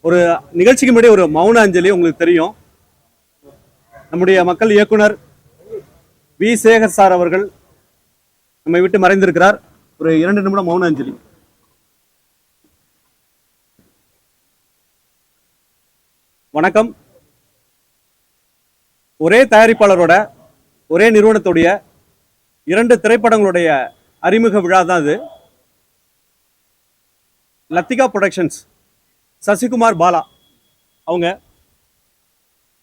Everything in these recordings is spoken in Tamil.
ஒரு நிகழ்ச்சிக்கு முன்னாடி ஒரு மௌன அஞ்சலி. உங்களுக்கு தெரியும், நம்முடைய மக்கள் இயக்குனர் வி சேகர் சார் அவர்கள் நம்மை விட்டு மறைந்திருக்கிறார். ஒரு 2 நிமிடம் மௌன அஞ்சலி. வணக்கம். ஒரே தயாரிப்பாளரோட ஒரே நிறுவனத்துடைய 2 திரைப்படங்களுடைய அறிமுக விழா தான் இது. லத்திகா புரொடக்ஷன்ஸ் சசிகுமார் பாலா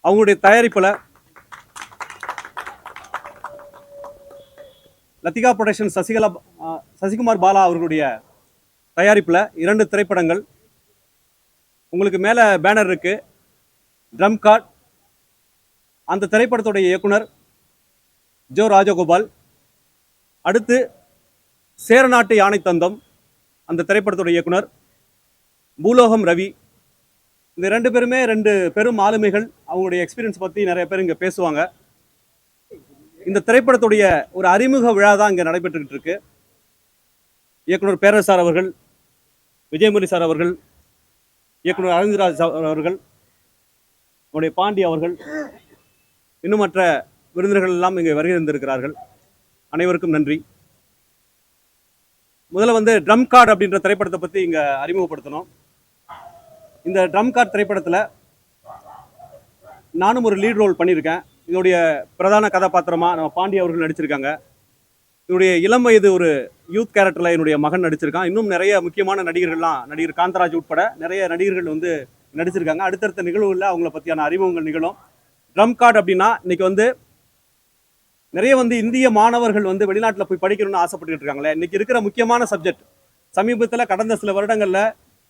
அவங்களுடைய தயாரிப்பில் லத்திகா புரொடக்ஷன் சசிகுமார் பாலா அவர்களுடைய தயாரிப்பில் 2 திரைப்படங்கள். உங்களுக்கு மேலே பேனர் இருக்கு, ட்ரம் கார்ட். அந்த திரைப்படத்துடைய இயக்குனர் ஜோ ராஜகோபால். அடுத்து சேரநாட்டு யானை தந்தம், அந்த திரைப்படத்துடைய இயக்குனர் பூலோகம் ரவி. இந்த 2 பேருமே 2 பெரும் ஆளுமைகள். அவங்களுடைய எக்ஸ்பீரியன்ஸ் பற்றி நிறைய பேர் இங்கே பேசுவாங்க. இந்த திரைப்படத்துடைய ஒரு அறிமுக விழா தான் இங்கே நடைபெற்றுக்கிட்டு இருக்கு. இயக்குனர் பேரரசு சார் அவர்கள், விஜயமுரளி சார் அவர்கள், இயக்குனர் அரவிந்த்ராஜ் அவர்கள், நம்முடைய பாண்டி அவர்கள், இன்னும் மற்ற விருந்தினர்கள் எல்லாம் இங்கே வருகை தந்திருக்கிறார்கள். அனைவருக்கும் நன்றி. முதல்ல ட்ரம் கார்டு அப்படின்ற திரைப்படத்தை பற்றி இங்கே அறிமுகப்படுத்தணும். இந்த ட்ரம் கார்டு திரைப்படத்தில் நானும் ஒரு லீட் ரோல் பண்ணியிருக்கேன். இதோடைய பிரதான கதாபாத்திரமாக நம்ம பாண்டி அவர்கள் நடிச்சிருக்காங்க. என்னுடைய இளம் வயது ஒரு யூத் கேரக்டரில் என்னுடைய மகன் நடிச்சிருக்கான். இன்னும் நிறைய முக்கியமான நடிகர்கள்லாம், நடிகர் காந்தராஜ் உட்பட நிறைய நடிகர்கள் நடிச்சிருக்காங்க. அடுத்தடுத்த நிகழ்வுகளில் அவங்கள பற்றியான அறிமுகங்கள் நிகழும். ட்ரம் கார்டு அப்படின்னா இன்னைக்கு நிறைய இந்திய மாணவர்கள் வெளிநாட்டில் போய் படிக்கணும்னு ஆசைப்பட்டுக்கிட்டு இருக்காங்களே. இன்னைக்கு இருக்கிற முக்கியமான சப்ஜெக்ட். சமீபத்தில் கடந்த சில வருடங்களில்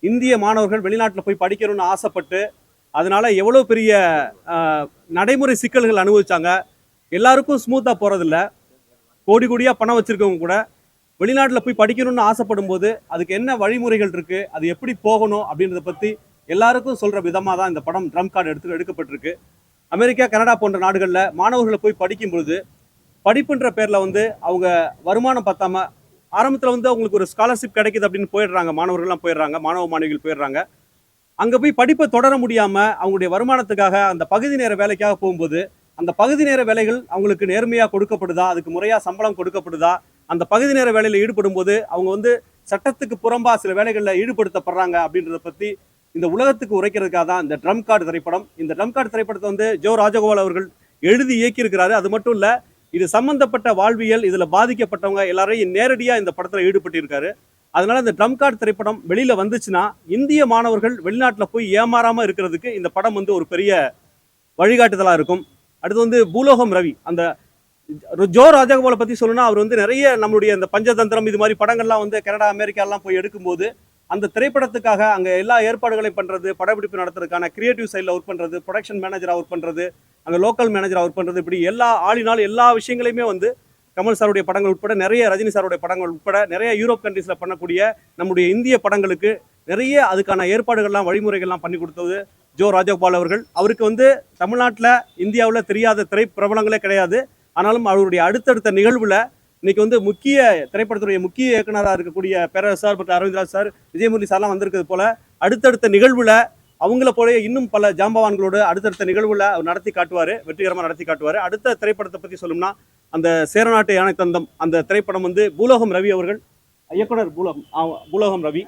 இந்திய மாணவர்கள் வெளிநாட்டில் போய் படிக்கணும்னு ஆசைப்பட்டு அதனால எவ்வளோ பெரிய நடைமுறை சிக்கல்கள் அனுபவிச்சாங்க. எல்லாருக்கும் ஸ்மூத்தாக போகிறதில்ல. கோடி கோடியாக பணம் வச்சுருக்கவங்க கூட வெளிநாட்டில் போய் படிக்கணும்னு ஆசைப்படும் போது அதுக்கு என்ன வழிமுறைகள் இருக்குது, அது எப்படி போகணும் அப்படின்றத பற்றி எல்லாருக்கும் சொல்கிற விதமாக தான் இந்த படம் ட்ரம் கார்டு எடுக்கப்பட்டிருக்கு. அமெரிக்கா, கனடா போன்ற நாடுகளில் மாணவர்களை போய் படிக்கும்பொழுது படிப்புன்ற பேரில் அவங்க வருமானம் பார்த்தாம ஆரம்பத்தில் அவங்களுக்கு ஒரு ஸ்காலர்ஷிப் கிடைக்குது அப்படின்னு போயிடுறாங்க. மாணவர்கள்லாம் போயிடுறாங்க, மாணவ மாணவிகள் போயிடுறாங்க. அங்கே போய் படிப்பை தொடர முடியாமல் அவங்களுடைய வருமானத்துக்காக அந்த பகுதி நேர வேலைக்காக போகும்போது அந்த பகுதி நேர வேலைகள் அவங்களுக்கு நேர்மையாக கொடுக்கப்படுதா, அதுக்கு முறையாக சம்பளம் கொடுக்கப்படுதா, அந்த பகுதி நேர வேலையில் ஈடுபடும் போது அவங்க சட்டத்துக்கு புறம்பா சில வேலைகளில் ஈடுபடுத்தப்படுறாங்க அப்படின்றத பற்றி இந்த உலகத்துக்கு உரைக்கிறதுக்காக தான் இந்த ட்ரம் கார்டு திரைப்படம். இந்த ட்ரம் கார்டு திரைப்படத்தை ஜோ ராஜகோபால் அவர்கள் எழுதி இயக்கியிருக்கிறாரு. அது மட்டும் இல்லை, இது சம்பந்தப்பட்ட வாழ்வியல், இதில் பாதிக்கப்பட்டவங்க எல்லாரையும் நேரடியாக இந்த படத்தில் ஈடுபட்டிருக்காரு. அதனால இந்த ட்ரம் கார்டு திரைப்படம் வெளியில வந்துச்சுன்னா இந்திய மாணவர்கள் வெளிநாட்டில் போய் ஏமாறாமல் இருக்கிறதுக்கு இந்த படம் ஒரு பெரிய வழிகாட்டுதலாக இருக்கும். அடுத்து பூலோகம் ரவி, அந்த ஜோ ராஜகோபாலை பற்றி சொல்லணும்னா அவர் நிறைய நம்மளுடைய இந்த பஞ்சதந்திரம் இது மாதிரி படங்கள்லாம் கனடா, அமெரிக்காலாம் போய் எடுக்கும்போது அந்த திரைப்படத்துக்காக அங்கே எல்லா ஏற்பாடுகளையும் பண்ணுறது, படப்பிடிப்பு நடத்துறதுக்கான கிரியேட்டிவ் சைடில் ஒர்க் பண்ணுறது, ப்ரொடக்ஷன் மேனேஜராக ஒர்க் பண்ணுறது, அங்கே லோக்கல் மேனேஜராக ஒர்க் பண்ணுறது, இப்படி ஆளினால் எல்லா விஷயங்களையுமே கமல் சாருடைய படங்கள் உட்பட, நிறைய ரஜினி சாருடைய படங்கள் உட்பட, நிறைய யூரோப் கண்ட்ரீஸில் பண்ணக்கூடிய நம்முடைய இந்திய படங்களுக்கு நிறைய அதுக்கான ஏற்பாடுகள்லாம் வழிமுறைகள்லாம் பண்ணி கொடுத்தது ஜோ ராஜகோபால் அவர்கள். அவருக்கு தமிழ்நாட்டில், இந்தியாவில் தெரியாத திரைப்பிரபலங்களே கிடையாது. ஆனாலும் அவருடைய அடுத்தடுத்த நிகழ்வில் இன்னைக்கு முக்கிய திரைப்படத்துடைய முக்கிய இயக்குனராக இருக்கக்கூடிய பேரரசு சார் மற்றும் அரவிந்த்ராஜ் சார், விஜயமுரளி சார்லாம் வந்திருக்கிறது போல அடுத்தடுத்த நிகழ்வில் அவங்கள போல இன்னும் பல ஜாம்பவான்களோடு அடுத்தடுத்த நிகழ்வுல அவர் நடத்தி காட்டுவார், வெற்றிகரமாக நடத்தி காட்டுவார். அடுத்த திரைப்படத்தை பற்றி சொல்லணும்னா அந்த சேரநாட்டு யானை தந்தம், அந்த திரைப்படம் பூலோகம் ரவி அவர்கள் இயக்குனர். பூலோகம் ரவி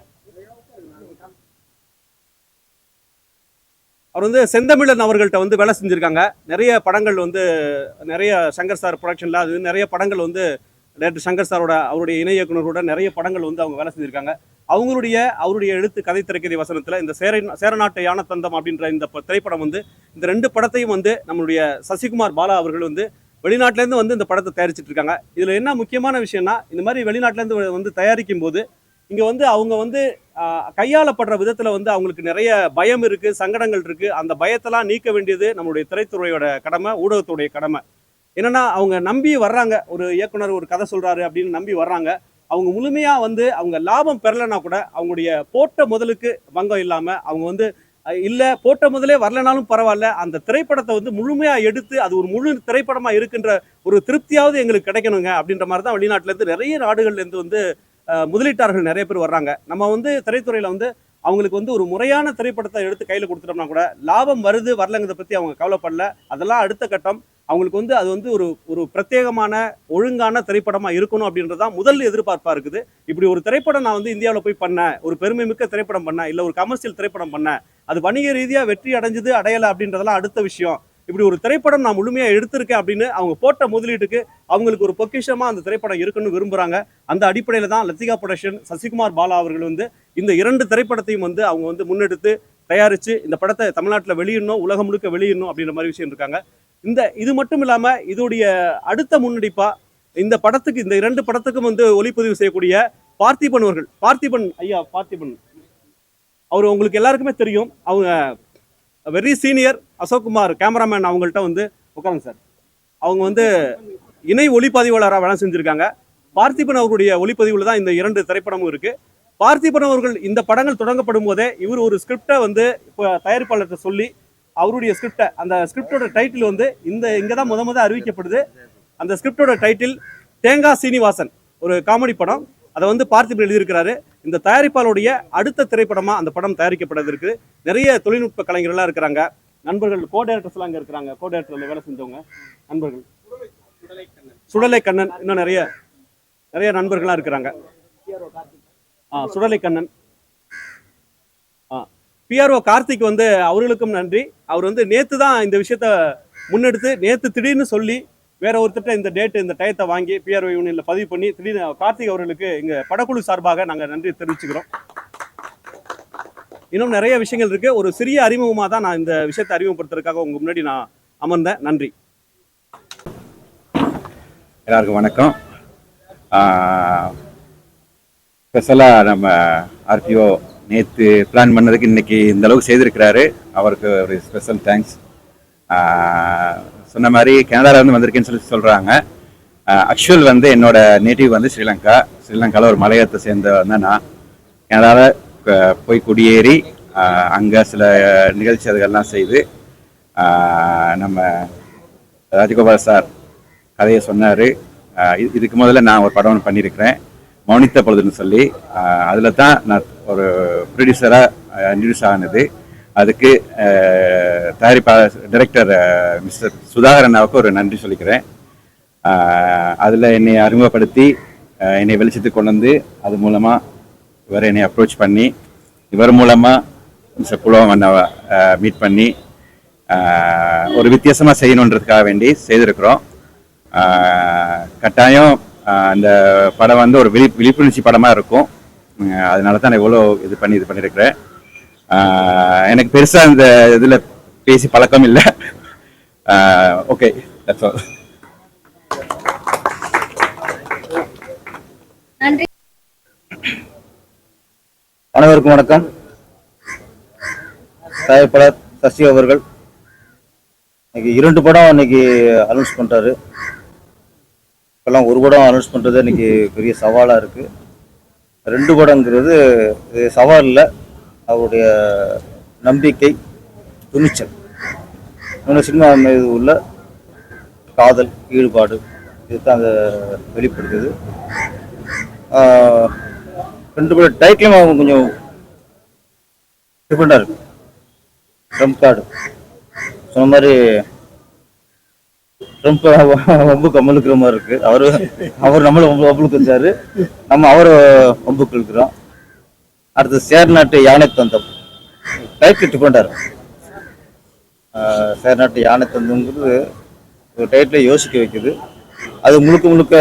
அவர் செந்தமிழன் அவர்கள்ட்ட வேலை செஞ்சுருக்காங்க. நிறைய படங்கள் நிறைய சங்கர் சார் ப்ரொடக்ஷனில் அது நிறைய படங்கள் டேரக்டர் சங்கர் சாரோட அவருடைய இணை இயக்குனரோட நிறைய படங்கள் அவங்க வேலை செஞ்சுருக்காங்க. அவருடைய எழுத்து கதை திரைக்கதை வசனத்தில் இந்த சேரநாட்டு யானை தந்தம் அப்படின்ற இந்த திரைப்படம் இந்த 2 படத்தையும் நம்மளுடைய சசிகுமார் பாலா அவர்கள் வெளிநாட்டிலேருந்து இந்த படத்தை தயாரிச்சுட்டு இருக்காங்க. இதில் என்ன முக்கியமான விஷயம்னா, இந்த மாதிரி வெளிநாட்டிலேருந்து தயாரிக்கும் போது இங்கே அவங்க கையாளப்படுற விதத்தில் அவங்களுக்கு நிறைய பயம் இருக்குது, சங்கடங்கள் இருக்குது. அந்த பயத்தெல்லாம் நீக்க வேண்டியது நம்மளுடைய திரைத்துறையோட கடமை, ஊடகத்துடைய கடமை. என்னன்னா, அவங்க நம்பி வர்றாங்க, ஒரு இயக்குனர் ஒரு கதை சொல்கிறாரு அப்படின்னு நம்பி வர்றாங்க. அவங்க முழுமையாக அவங்க லாபம் பெறலைன்னா கூட அவங்களுடைய போட்ட முதலுக்கு பங்கம் இல்லாமல் அவங்க இல்லை போட்ட முதலே வரலனாலும் பரவாயில்ல, அந்த திரைப்படத்தை முழுமையாக எடுத்து அது ஒரு முழு திரைப்படமாக இருக்கின்ற ஒரு திருப்தியாவது எங்களுக்கு கிடைக்கணுங்க அப்படின்ற மாதிரி தான் வெளிநாட்டிலேருந்து நிறைய நாடுகள்லேருந்து முதலீட்டாளர்கள் நிறைய பேர் வர்றாங்க. நம்ம திரைத்துறையில் அவங்களுக்கு வந்து ஒரு முறையான திரைப்படத்தை எடுத்து கையில் கொடுத்துட்டோம்னா கூட லாபம் வருது வரலங்கிறத பற்றி அவங்க கவலைப்படல. அதெல்லாம் அடுத்த கட்டம். அவங்களுக்கு வந்து அது வந்து ஒரு ஒரு பிரத்யேகமான ஒழுங்கான திரைப்படமாக இருக்கணும் அப்படின்றதான் முதல் எதிர்பார்ப்பாக இருக்குது. இப்படி ஒரு திரைப்படம் நான் வந்து இந்தியாவில் போய் பண்ணேன், ஒரு பெருமை மிக்க திரைப்படம் பண்ணேன், இல்லை ஒரு கமர்ஷியல் திரைப்படம் பண்ணேன், அது வணிக ரீதியாக வெற்றி அடைஞ்சது அடையலை அப்படின்றதெல்லாம் அடுத்த விஷயம். இப்படி ஒரு திரைப்படம் நான் முழுமையாக எடுத்திருக்கேன் அப்படின்னு அவங்க போட்ட முதலீட்டுக்கு அவங்களுக்கு ஒரு பொக்கிஷமாக அந்த திரைப்படம் இருக்குன்னு விரும்புகிறாங்க. அந்த அடிப்படையில் தான் லத்திகா ப்ரொடக்ஷன், சசிகுமார் பாலா அவர்கள் வந்து இந்த 2 திரைப்படத்தையும் வந்து அவங்க வந்து முன்னெடுத்து தயாரித்து இந்த படத்தை தமிழ்நாட்டில் வெளியிடணும், உலகம் முழுக்க வெளியிடணும் அப்படின்ற மாதிரி விஷயம் இருக்காங்க. இது மட்டும் இல்லாமல் இதோடைய அடுத்த முன்னெடுப்பாக இந்த படத்துக்கு, இந்த 2 படத்துக்கும் வந்து ஒளிப்பதிவு செய்யக்கூடிய பார்த்திபன் அவர்கள், பார்த்திபன் அவர் உங்களுக்கு எல்லாருக்குமே தெரியும். அவங்க வெரி சீனியர் அசோக்குமார் கேமராமேன் அவங்கள்ட்ட வந்து உட்காருங்க சார். அவங்க வந்து இணை ஒளிப்பதிவாளராக வேலை செஞ்சுருக்காங்க. பார்த்திபன் அவருடைய ஒளிப்பதிவில் தான் இந்த 2 திரைப்படமும் இருக்குது. பார்த்திபன் அவர்கள் இந்த படங்கள் தொடங்கப்படும் போதே இவர் ஒரு ஸ்கிரிப்டை வந்து இப்போ தயாரிப்பாளர்கிட்ட சொல்லி அவருடைய ஸ்கிரிப்டை, அந்த ஸ்கிரிப்டோட டைட்டில் வந்து இங்கே தான் முத அறிவிக்கப்படுது. அந்த ஸ்கிரிப்டோட டைட்டில் தேங்கா சீனிவாசன், ஒரு காமெடி படம். அதை வந்து பார்த்திபன் எழுதியிருக்கிறாரு. இந்த தயாரிப்பாளருடைய அடுத்த திரைப்படமாக அந்த படம் தயாரிக்கப்பட்டது. நிறைய தொழில்நுட்ப கலைஞர்கள்லாம் இருக்கிறாங்க, நண்பர்கள், கோ டைரக்டர்ஸ்லாம் அங்கே இருக்கிறாங்க. கோ டைரக்டரில் வேலை செஞ்சவங்க நண்பர்கள், சுடலை கண்ணன், இன்னும் நிறைய நண்பர்கள்லாம் இருக்கிறாங்க. சுடலை கண்ணன், பிஆர்ஓ கார்த்திக் வந்து அவர்களுக்கும் நன்றி. அவர் வந்து நேற்று தான் இந்த விஷயத்த முன்னெடுத்து, நேற்று திடீர்னு சொல்லி வேற ஒருத்தட்ட இந்த டேட்டு, இந்த டயத்தை வாங்கி பிஆர்ஓ யூனியனில் பதிவு பண்ணி திடீர்னு கார்த்திக் அவர்களுக்கு இங்கே படக்குழு சார்பாக நாங்கள் நன்றி தெரிவிச்சுக்கிறோம். இன்னும் நிறைய விஷயங்கள் இருக்குது. ஒரு சிறிய அறிமுகமாக தான் நான் இந்த விஷயத்தை அறிமுகப்படுத்துறதுக்காக உங்கள் முன்னாடி நான் அமர்ந்தேன். நன்றி. எல்லாருக்கும் வணக்கம். ஸ்பெஷலாக நம்ம ஆர்பிஓ நேற்று பிளான் பண்ணதுக்கு இன்றைக்கி இந்த அளவுக்கு செய்திருக்கிறாரு. அவருக்கு ஒரு ஸ்பெஷல் தேங்க்ஸ். சொன்ன மாதிரி கனடாவிலேருந்து வந்திருக்கேன்னு சொல்கிறாங்க. ஆக்சுவல் வந்து என்னோட நேட்டிவ் வந்து ஸ்ரீலங்காவில் ஒரு மலையத்தை சேர்ந்த வந்து நான் கனடாவில் போய் குடியேறி அங்கே சில நிகழ்ச்சி அதுகள்லாம் செய்து நம்ம ராஜகோபால் சார் கதையை சொன்னார். இதுக்கு முதல்ல நான் ஒரு படம் பண்ணியிருக்கிறேன், மௌனித்த பொழுதுன்னு சொல்லி. அதில் தான் நான் ஒரு ப்ரொடியூசராக இன்ட்ரடியூஸ் ஆனது. அதுக்கு தயாரிப்பாளர் டைரக்டர் மிஸ்டர் சுதாகர் அண்ணாவுக்கு ஒரு நன்றி சொல்லிக்கிறேன். அதில் என்னை அறிமுகப்படுத்தி என்னை வெளிச்சத்துக்கு கொண்டு வந்து அது மூலமாக இவர் என்னை அப்ரோச் பண்ணி இவர் மூலமாக மிஸ்டர் புலவம் அண்ணாவை மீட் பண்ணி ஒரு வித்தியாசமாக செய்யணுன்றதுக்காக வேண்டி செய்திருக்கிறோம். கட்டாயம் அந்த படம் வந்து ஒரு விழிப்புணர்ச்சி படமாக இருக்கும். அதனால தான் நான் இவ்வளோ இது பண்ணியிருக்கிறேன். எனக்கு பெருசாக இந்த இதில் பேசி பழக்கம் இல்லை. Okay, that's all. அனைவருக்கும் வணக்கம். தயாரிப்பாளர் சசி அவர்கள் இன்னைக்கு 2 படம் இன்னைக்கு அனௌன்ஸ் பண்ணுறாரு. இப்போல்லாம் ஒரு படம் அனௌன்ஸ் பண்ணுறது இன்னைக்கு பெரிய சவாலாக இருக்குது. 2 படங்கிறது இது சவால் இல்லை, அவருடைய நம்பிக்கை, துணிச்சல், இன்னொன்று சினிமா மீது உள்ள காதல், ஈடுபாடு, இதுதான் அதை வெளிப்படுத்துது. 2 படம் டைட்டிலும் அவங்க கொஞ்சம் டிஃப்ரெண்டாக இருக்கு. ட்ரம்ப் கார்டு சொன்ன மாதிரி ட்ரம்ப் வம்புக்கு அமலுக்கிற மாதிரி இருக்கு. அவர் நம்மளை வம்புக்கு வச்சாரு, நம்ம அவரை வம்புக்கு இருக்கிறோம். அடுத்து சேர்நாட்டு யானை தந்தம் டைட்டில் டிஃப்ரெண்டாக இருக்கும். சேர்நாட்டு யானை தந்தம்ங்கிறது ஒரு டைட்டில் யோசிக்க வைக்குது. அது முழுக்க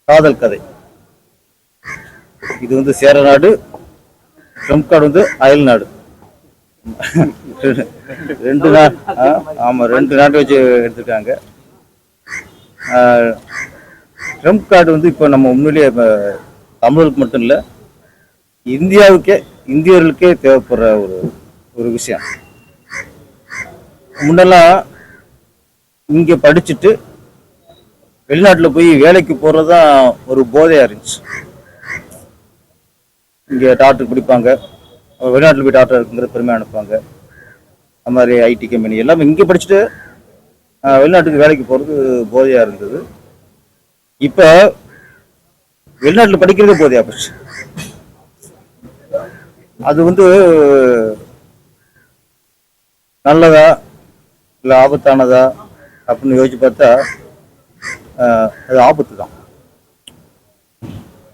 காதல் கதை. இது வந்து சேர நாடு, ட்ரம்ப் கார்டு வந்து அயல் நாடு. 2 நாடு, ஆமாம் 2 நாட்டு வச்சு எடுத்துருக்காங்க. ட்ரம்ப் கார்டு வந்து இப்போ நம்ம உண்மையிலேயே தமிழர்களுக்கு மட்டும் இல்லை, இந்தியர்களுக்கே தேவைப்படுற ஒரு விஷயம். முன்னெல்லாம் இங்கே படிச்சுட்டு வெளிநாட்டில் போய் வேலைக்கு போகிறது தான் ஒரு போதையாக இருந்துச்சு. இங்கே டாக்டர் படிப்பாங்க, வெளிநாட்டில் போய் டாக்டர் இருக்குங்கிற பெருமையாக அனுப்புவாங்க. அது மாதிரி ஐடி கம்பெனி எல்லாமே இங்கே படிச்சுட்டு வெளிநாட்டுக்கு வேலைக்கு போகிறது போதையாக இருந்தது. இப்போ வெளிநாட்டில் படிக்கிறதே போதையாக போச்சு. அது வந்து நல்லதா இல்லை ஆபத்தானதா அப்படின்னு யோசிச்சு பார்த்தா அது ஆபத்து தான்.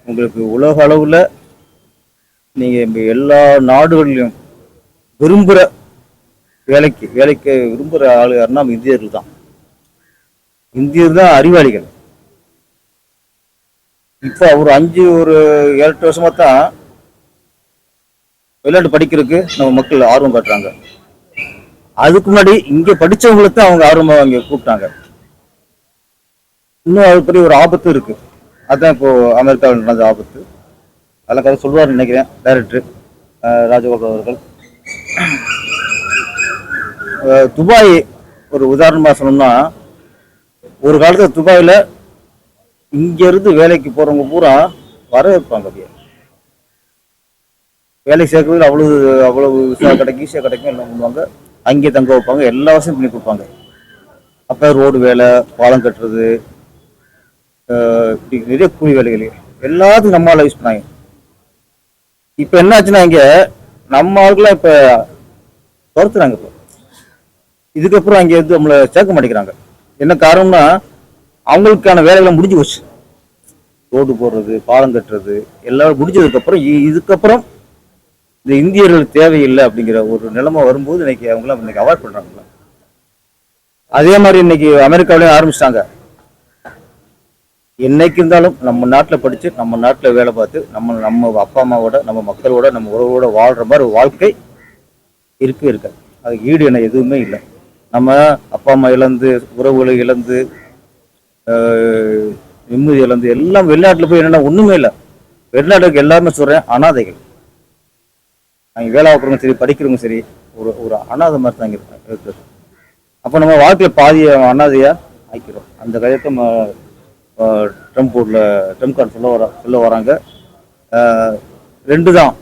உங்களுக்கு உலக அளவில் நீங்கள் எல்லா நாடுகளிலும் விரும்புகிற வேலைக்கு விரும்புகிற ஆள் யாருன்னா நம்ம இந்தியர்கள் தான். இந்தியர் தான் அறிவாளிகள். இப்போ ஒரு 7-8 வருஷமா தான் வெளிநாட்டு படிக்கிறதுக்கு நம்ம மக்கள் ஆர்வம் காட்டுறாங்க. அதுக்கு முன்னாடி இங்க படிச்சவங்களை தான் அவங்க ஆர்வமா இங்க கூப்பிட்டாங்க. இன்னும் அது பெரிய ஒரு ஆபத்து இருக்கு. அதான் இப்போ அமெரிக்காவில் நடந்த ஆபத்து. அதெல்லாம் கதை சொல்லுவார்னு நினைக்கிறேன் டைரக்டர் ராஜகோபால் அவர்கள். துபாய் ஒரு உதாரணமா சொல்லணும்னா, ஒரு காலத்துல துபாயில இங்க இருந்து வேலைக்கு போறவங்க பூரா வர வைப்பாங்க. அப்படியே வேலைக்கு சேர்க்கறதுல அவ்வளவு கிடைக்கும், ஈஸியாக கிடைக்கும், எல்லாம் பண்ணுவாங்க. அங்கே தங்க வைப்பாங்க, எல்லா வசதியும் பண்ணி கொடுப்பாங்க. அப்போ ரோடு வேலை, பாலம் கட்டுறது, இப்படி நிறைய கூலி வேலைகள் எல்லாத்துக்கும் நம்ம ஆளை யூஸ் பண்ணாங்க. இப்போ என்ன ஆச்சுன்னா, இங்கே நம்ம ஆளுக்கெல்லாம் இப்போ துரத்துறாங்க. இப்போ இதுக்கப்புறம் அங்கே வந்து நம்மளை சேர்க்க மாட்டேங்கிறாங்க. என்ன காரணம்னா, அவங்களுக்கான வேலைகளை முடிஞ்சு போச்சு. ரோடு போடுறது, பாலம் கட்டுறது எல்லாம் முடிஞ்சதுக்கப்புறம் இதுக்கப்புறம் இந்த இந்தியர்கள் தேவையில்லை அப்படிங்கிற ஒரு நிலைமை வரும்போது இன்னைக்கு அவங்களாம் இன்னைக்கு அவாய்ட் பண்றாங்க. அதே மாதிரி இன்னைக்கு அமெரிக்காவிலேயும் ஆரம்பிச்சிட்டாங்க. என்னைக்கு இருந்தாலும் நம்ம நாட்டில் படிச்சு, நம்ம நாட்டில் வேலை பார்த்து, நம்ம அப்பா அம்மாவோட, நம்ம மக்களோட, நம்ம உறவோட வாழ்ற மாதிரி வாழ்க்கை இருக்காது. அதுக்கு ஈடு என்ன எதுவுமே இல்லை. நம்ம அப்பா அம்மா இழந்து, உறவுகளை இழந்து, நிம்மதி இழந்து எல்லாம் வெளிநாட்டில் போய் என்னன்னா ஒண்ணுமே இல்லை. வெளிநாட்டுக்கு எல்லாருமே சொல்றேன், அனாதைகள். அவங்க வேலை பார்க்குறவங்க சரி, படிக்கிறவங்க சரி, ஒரு அனாதை மாதிரி தான் இருக்கு. அப்போ நம்ம வாழ்க்கையில் பாதிய அனாதையா ஆக்கிறோம். அந்த கதையத்தை ட்ரம்ப் கார்டு சொல்ல வராங்க. 2 தான்.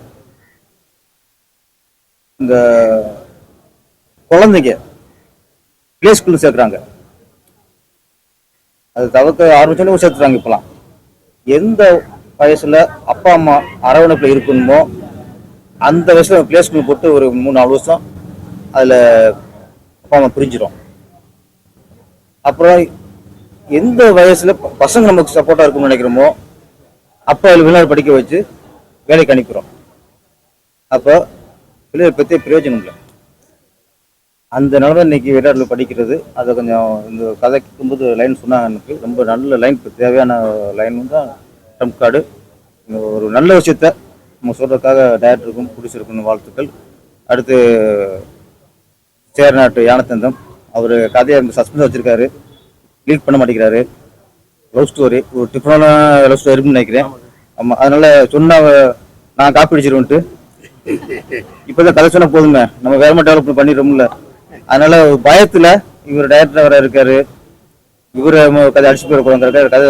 இந்த குழந்தைங்க பிளே ஸ்கூல் சேர்க்குறாங்க. அது தவிர்க்க ஆரம்பிச்சோன்னே சேர்த்துறாங்க. இப்பெல்லாம் எந்த வயசுல அப்பா அம்மா அரவணைப்பில் இருக்கணுமோ அந்த வயசுல பிளே ஸ்கூல் போட்டு ஒரு 3-4 வருஷம் அதில் அப்பா அம்மா பிரிஞ்சிடும். அப்புறம் எந்த வயசுல பசங்க நமக்கு சப்போர்ட்டா இருக்கும்னு நினைக்கிறோமோ அப்போ அதில் வெளிநாடு படிக்க வச்சு வேலைக்கு அனுப்பிக்கிறோம். அப்போ பிள்ளைகளை பற்றி பிரயோஜனம் இல்லை. அந்த நிலமை இன்னைக்கு வெளிநாட்டில் படிக்கிறது. அதை கொஞ்சம் இந்த கதை கேட்கும்போது லைன் சொன்னாங்க. எனக்கு ரொம்ப நல்ல லைன், தேவையான லைன் தான் ட்ரம்ப் கார்டு. ஒரு நல்ல விஷயத்த நம்ம சொல்றதுக்காக டைரக்டருக்கும் பிடிச்சிருக்குன்னு வாழ்த்துக்கள். அடுத்து சேர்நாட்டு யானத்தந்தம், அவர் கதையை சஸ்பென்ஸ் வச்சிருக்காரு, லீக் பண்ண மாட்டேங்கிறாரு. லவ் ஸ்டோரி, ஒரு டிஃபரெண்டான லவ் ஸ்டோரி இருக்குன்னு நினைக்கிறேன். ஆமாம், அதனால சொன்னா நான் காப்பி அடிச்சிருவேன்ட்டு இப்போதான் கதை சொன்னா போதுமே, நம்ம வேற மட்டும் டெவலப் பண்ணிடுறோம்ல. அதனால பயத்துல இவர் டைரக்டர் வர இருக்காரு, இவரு கதை அடிச்சு போயிடக்கூடாது, கதை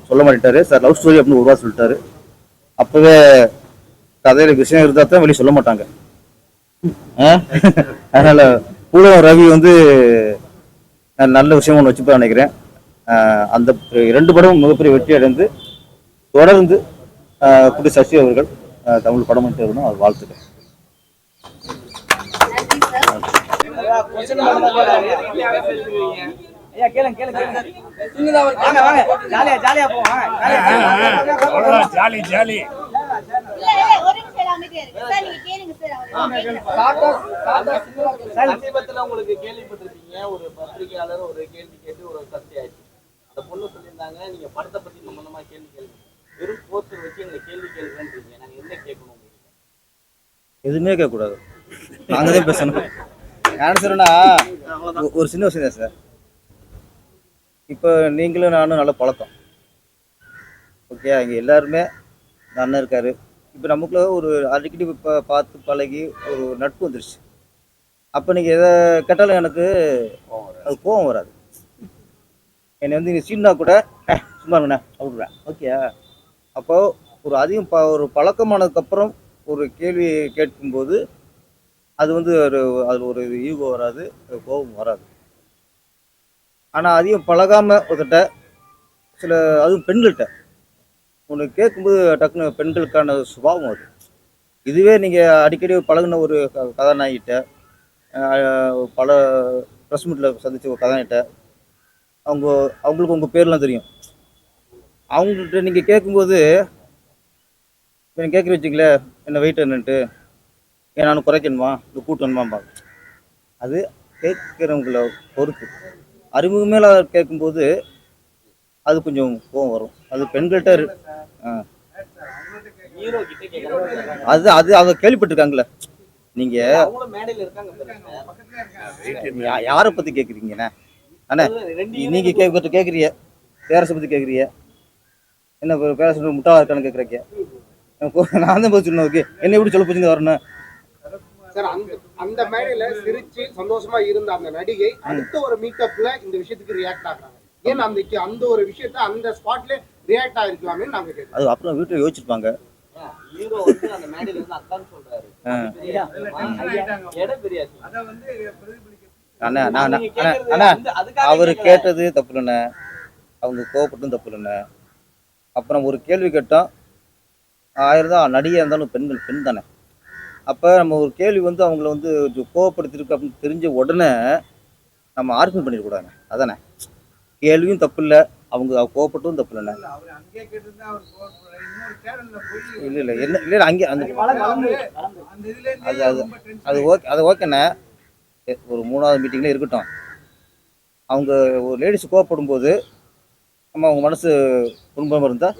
சொல்ல மாட்டேட்டாரு. சார் லவ் ஸ்டோரி அப்படின்னு ஒரு ரூபா சொல்லிட்டாரு. அப்பவே கதையில விஷயம் இருந்தா தான் வெளியே சொல்ல மாட்டாங்க. அதனால பூலம் ரவி வந்து நல்ல விஷயம் ஒன்று வச்சுப்பா நினைக்கிறேன். அந்த 2 படமும் மிகப்பெரிய வெற்றி அடைந்து தொடர்ந்து குடி சசி அவர்கள் தமிழ் படம் மட்டும் அவர் வாழ்த்துக்கள். சமீபத்துல உங்களுக்கு கேள்விப்பட்டிருப்பீங்க, ஒரு பத்திரிகையாளர் ஒரு கேள்வி கேட்டு ஒரு சர்ச்சையாச்சு. அந்த பொண்ணு சொல்லியிருந்தாங்க, நீங்க படத்தை பத்தி சம்பந்தமா கேள்வி வெறும் போஸ்டர் வச்சு எங்களை கேள்வி கேளுங்கன்றீங்க. நாங்க என்ன கேட்கணும்? எதுவுமே கேட்கக்கூடாது, நாங்க தான் பேசணும். ஆன்சர்னா ஒரு சின்ன விஷயம் தான் சார். இப்போ நீங்களும் நானும் நல்ல பழக்கம், ஓகே. இங்கே எல்லாருமே அண்ணன் இருக்காரு. இப்போ நமக்குள்ள ஒரு அடிக்கடி இப்போ பார்த்து பழகி ஒரு நட்பு வந்துருச்சு. அப்போ நீங்கள் எதை கேட்டாலும் எனக்கு அது கோபம் வராது. என்னை வந்து நீங்கள் சீனா கூட சும்மா இருங்கண்ணே அப்படின்றேன், ஓகே. அப்போ ஒரு அதிகம் ஒரு பழக்கமானதுக்கப்புறம் ஒரு கேள்வி கேட்கும்போது அது வந்து அதில் ஒரு ஈகோ வராது, கோபம் வராது. ஆனால் அதிகம் பழகாமல் ஒருத்தட்ட அதுவும் பெண்கள்கிட்ட ஒன்று கேட்கும்போது டக்குன்னு பெண்களுக்கான சுபாவம் அது இதுவே நீங்கள் அடிக்கடி பழகுன ஒரு கதாநாயகிட்ட பல ப்ரெஸ் மீட்டில் சந்திச்ச ஒரு கதாநாயகிட்ட அவங்களுக்கு உங்கள் பேர்லாம் தெரியும். அவங்கள்ட்ட நீங்கள் கேட்கும்போது நீங்கள் கேட்குற வச்சிங்களே என்ன வெயிட் என்னன்ட்டு ஏன் நானும் குறைக்கணுமா இல்லை கூட்டணுமாம்பா. அது கேட்குறவங்கள பொறுத்து. அறிமுகமேல கேட்கும்போது அது கொஞ்சம் கோவம் வரும். அது பெண்கள்கிட்ட ஹீரோ கிட்ட கேட்கறாங்க. அது அது அவங்க கேள்விப்பட்டிருக்காங்களே. நீங்கள் அவங்களும் மேடையில இருக்காங்க பாருங்க. யாரை பற்றி கேட்குறீங்கண்ணே? அண்ணே நீங்கள் கேட்குறீங்க பேரரசை பற்றி கேட்குறீங்க. என்ன பேரரசு முட்டாளா இருக்கான்னு கேட்குறீங்க. நான் தான் போய் சொன்னேன். ஓகே என்ன எப்படி சொல்ல போச்சுங்க வரணும் சார். அந்த மேடையில சிரிச்சு சந்தோஷமா இருந்த அந்த நடிகை அடுத்த ஒரு மீட்டப்ல இந்த விஷயத்துக்கு ரியாக்ட் ஆகுறாங்க. ஏன்னா அந்த ஒரு விஷயத்த அந்த ஸ்பாட்ல ரியாக்ட் ஆகிருக்கலாமே நாங்க கேட்கிறோம். அது அப்புறம் வீட்டில் யோசிச்சிருப்பாங்க. ஹீரோ வந்து அந்த மேடையில இருந்து அக்கான்னு சொல்றாரு. எடை பெரிய அண்ணா அண்ணா அவர் கேட்டது தப்பு இல்லைண்ணே. அவங்க கோவப்பட்டும் தப்பு இல்லைண்ணே. அப்புறம் ஒரு கேள்வி கேட்டோம். 1000 தான் நடிகையாக இருந்தாலும் பெண் தானே. அப்போ நம்ம ஒரு கேள்வி வந்து அவங்கள வந்து கோவப்படுத்திருக்கு அப்படின்னு தெரிஞ்ச உடனே நம்ம ஆர்கியூ பண்ணிடக்கூடாதுண்ணே. அதானே கேள்வியும் தப்பு இல்லை, அவங்க கோவப்பட்டும் தப்பு இல்லைண்ணே. இல்லை என்ன இல்லை அங்கே அந்த அது ஓகே, அது ஓகேண்ணே. ஒரு 3வது மீட்டிங்கில் இருக்கட்டும். அவங்க ஒரு லேடிஸ் கோவப்படும் போது நம்ம அவங்க மனசு துன்பமாக இருந்தால்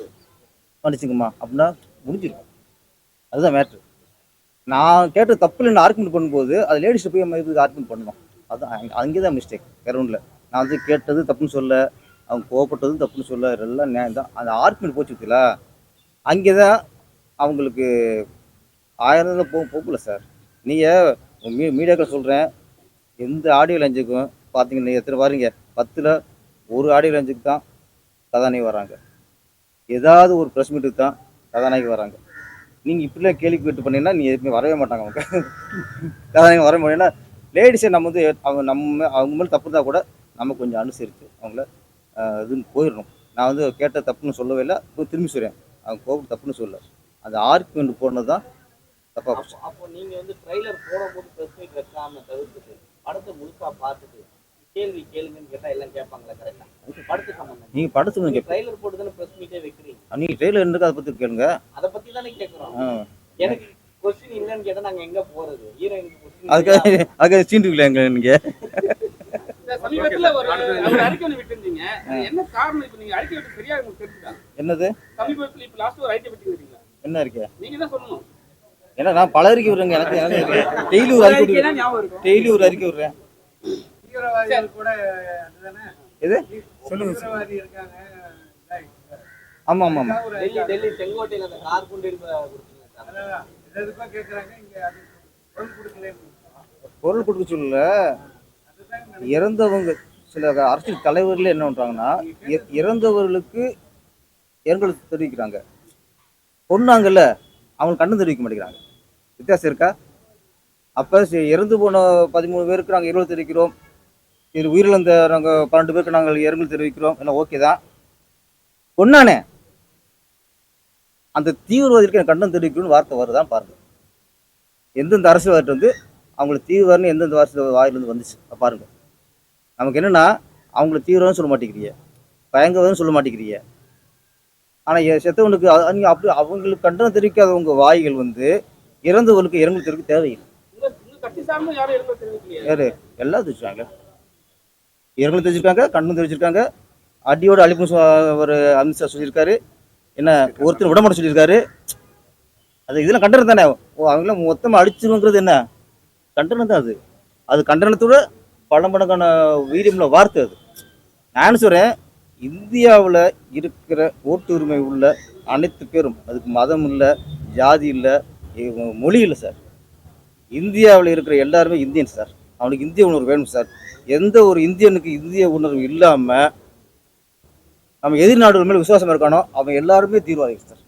மன்னிச்சுங்கம்மா அப்படின்னா முடிஞ்சிடும். அதுதான் மேட்ரு. நான் கேட்ட தப்பு இல்லைன்னு ஆர்குமெண்ட் பண்ணும்போது அது லேடிஸை போய் நம்ம இதுக்கு ஆர்குமெண்ட் பண்ணணும். அதுதான் அங்கே தான் மிஸ்டேக், வேற ஒன்றும் இல்லை. நான் வந்து கேட்டது தப்புன்னு சொல்ல, அவங்க கோவப்பட்டதும் தப்புன்னு சொல்ல, எல்லாம் நியாயம் தான். அந்த ஆர்குமெண்ட் போச்சு வச்சுல அங்கே தான் அவங்களுக்கு 1000 போகல சார். நீங்கள் மீடியாக்கள் சொல்கிறேன், எந்த ஆடியோ லஞ்சுக்கும் பார்த்தீங்கன்னா எத்தனை பாருங்க 10ல் 1 ஆடியோ லஞ்சுக்கு தான் கதாநாயகி வராங்க. ஏதாவது ஒரு ப்ரெஸ் மீட்டுக்கு தான் கதாநாயகி வராங்க. நீங்கள் இப்படிலாம் கேள்வி கேட்டு பண்ணீங்கன்னா நீ எதுவுமே வரவே மாட்டாங்க. அவங்க கதாநாயகி வர முடியும்னா லேடிஸை நம்ம வந்து அவங்க மேலே தப்பு இருந்தால் கூட நம்ம கொஞ்சம் அனுசரித்து அவங்கள இதுன்னு போயிடணும். நான் வந்து கேட்ட தப்புன்னு சொல்லவே இல்லை, திரும்பி சொல்கிறேன். அவங்க கோபம் தப்புன்னு சொல்ல, அந்த ஆர்குமெண்ட் போனது தான் தப்பாக போச்சு. அப்போ நீங்க வந்து ட்ரைலர் போடும்போது ப்ரெஸ் மீட் வைக்காம தவிர்த்துட்டு படத்தை முழுசா பார்த்துட்டு கேள்வி கேளுங்கன்னு கேட்டா எல்லாம் கேட்பாங்களா? கரெக்டா? படத்து சம்பந்தம் நீங்கள் படத்துக்கு நீங்கள் ட்ரைலர் போட்டு தானே ப்ரெஸ் மீட்டே வைக்கிறீங்க. நீங்கள் ட்ரெயிலர் இருக்கு, அதை பற்றி கேளுங்க. அதை பத்தி தானே கேட்குறோம். எனக்கு கொஸ்டின் இல்லைன்னு கேட்டா நாங்க எங்க போறது? ஹீரோயினுக்கு கொஸ்டின் அதுக்காக சீண்டுக்குள்ள எங்க நீங்கள் சமீபத்துல ஒரு அறிக்கை ஒன்று விட்டுருந்தீங்க. என்ன காரணம்? இப்ப நீங்க அறிக்கை விட்டு சரியா உங்களுக்கு தெரிஞ்சுதா? என்னது சமீபத்துல இப்ப லாஸ்ட் ஒரு அறிக்கை விட்டுருக்கீங்களா? என்ன இருக்கே? நீங்க தான் சொல்லணும். ஏன்னா நான் பல அறிக்கை விடுறேங்க. எனக்கு டெய்லி ஒரு அறிக்கை விடுறேன். டெய்லி ஒரு அறிக்கை விடுறேன். தீவிரவாதிகள் கூட அதுதானே? எது சொல்லுங்க. தீவிரவாதி இருக்காங்க. ஆமாம் ஆமாம் ஆமாம். டெல்லி செங்கோட்டையில அந்த கார் கொண்டு கொடுத்தீங்க. எதுக்கோ கேட்கறாங்க. இங்க அது பொருள் கொடுக்கல. பொருள் கொடுக்க சொல்லல. இறந்தவங்க சில அரசியல் தலைவர்களே என்ன பண்றாங்கன்னா இறந்தவர்களுக்கு இரங்கல் தெரிவிக்கிறாங்க. பொண்ணாங்கல்ல அவங்களுக்கு கண்ணு தெரிவிக்க மாட்டேங்கிறாங்க. வித்தியாசம் இருக்கா? அப்போ இறந்து போன 13 பேருக்கு நாங்கள் இரங்கல் தெரிவிக்கிறோம், இது உயிரிழந்த நாங்கள் 12 பேருக்கு நாங்கள் இரங்கல் தெரிவிக்கிறோம், எல்லாம் ஓகே தான். பொண்ணானே அந்த தீவிரவாதிக்கு எனக்கு கண்ணம் தெரிவிக்கணும்னு வார்த்தை வருதான் பாருங்க. எந்தெந்த அரசியல்வாதிட்டு வந்து அவங்களுக்கு தீவிரவாதின்னு எந்தெந்த அரசியல் வாயிலிருந்து வந்துச்சு பாருங்க. நமக்கு என்னென்னா அவங்கள தீவிரம்னு சொல்ல மாட்டேங்கிறீங்க, பயங்கரம்னு சொல்ல மாட்டேங்கிறீங்க. ஆனால் செத்தவனுக்கு நீங்கள் அப்படி அவங்களுக்கு கண்டனம் தெரிவிக்காதவங்க வாய்கள் வந்து இறந்தவர்களுக்கு இரங்கல் தெரிவிக்க தேவையில்லை. யாரு எல்லாம் தெரிவிச்சாங்க, இரங்கல் தெரிவிச்சிருக்காங்க, கண்டனம் தெரிவிச்சிருக்காங்க. அடியோட அழிப்பு ஒரு அமித்ஷா சொல்லியிருக்காரு. என்ன ஒருத்தர் விடமாட்ட சொல்லியிருக்காரு. அது இதெல்லாம் கண்டனம் தானே. அவங்களாம் மொத்தமாக அடிச்சிருங்கிறது என்ன கண்டனம் தான். அது கண்டனத்தோட பழம்படக்கான வீரியம்ல வார்த்தை. அது நான் சொல்கிறேன், இந்தியாவில் இருக்கிற ஓட்டு உரிமை உள்ள அனைத்து பேரும், அதுக்கு மதம் இல்லை, ஜாதி இல்லை, மொழி இல்லை சார். இந்தியாவில் இருக்கிற எல்லாருமே இந்தியன் சார். அவனுக்கு இந்திய உணர்வு வேணும் சார். எந்த ஒரு இந்தியனுக்கு இந்திய உணர்வு இல்லாமல் நம்ம எதிர் நாடுகள் மேலே விசுவாசம் இருக்கானோ அவன் எல்லாருமே தீவிரவாதிகள் சார்.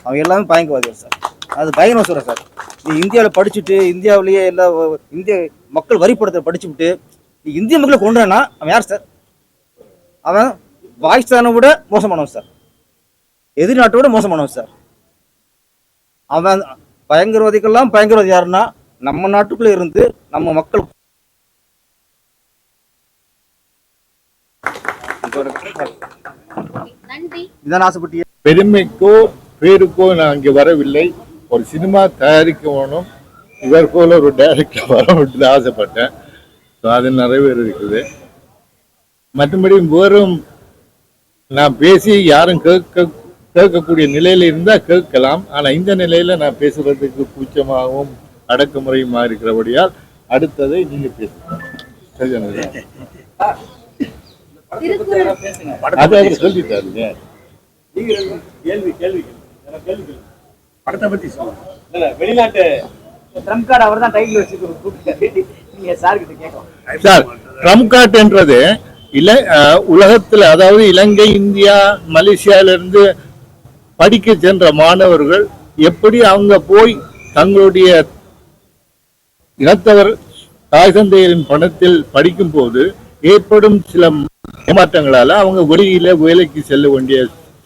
அவன் எல்லாமே பயங்கரவாதிகள் சார். அது பயங்கரமாக சொல்கிறேன் சார். நீ இந்தியாவில் படிச்சுட்டு இந்தியாவிலேயே எல்லா இந்திய மக்கள் வரிப்படத்தை படிச்சுவிட்டு நீ இந்திய மக்களை கொண்டானா அவன் யார் சார்? அவன் பாகிஸ்தானை விட மோசமானவன் சார், எதிர்நாட்டை விட மோசமானவன் சார். அவன் பயங்கரவாதிக்கெல்லாம் பயங்கரவாதி யாருன்னா நம்ம நாட்டுக்குள்ளே இருந்து நம்ம மக்கள் நன்றி. இதான் ஆசைப்பட்டிய பெருமைக்கோ பேருக்கோ நான் இங்கே வரவில்லை. ஒரு சினிமா தயாரிக்க வேணும், இவர் போல ஒரு டைரக்டர் வரணும்னு ஆசைப்பட்டேன். ஸோ அது நிறைவேறி இருக்குது. மற்றபடி வெறும் நான் பேசி யாரும் கேட்கக்கூடிய நிலையில இருந்தால் கேட்கலாம். ஆனால் இந்த நிலையில நான் பேசுறதுக்கு கூச்சமாகவும் அடக்குமுறையுமா இருக்கிறபடியால் அடுத்ததை நீங்க பேசுங்க. அது அவர் சொல்லிட்டாருங்க. படத்தை பத்தி சொல்லுங்க. வெளிநாட்டு ட்ரம்ப் கார்டு அவர் தான் டைட்டில் வச்சுருக்காரு. நீங்க சார் கிட்ட கேட்கலாம். சார், ட்ரம்ப் கார்டுன்றது உலகத்துல, அதாவது இலங்கை, இந்தியா, மலேசியால இருந்து படிக்க சென்ற மாணவர்கள் எப்படி அவங்க போய் தங்களுடைய இனத்தவர் தாய் தந்தையரின் பணத்தில் படிக்கும் போது ஏற்படும் சில ஏமாற்றங்களால அவங்க வெளியில வேலைக்கு செல்ல வேண்டிய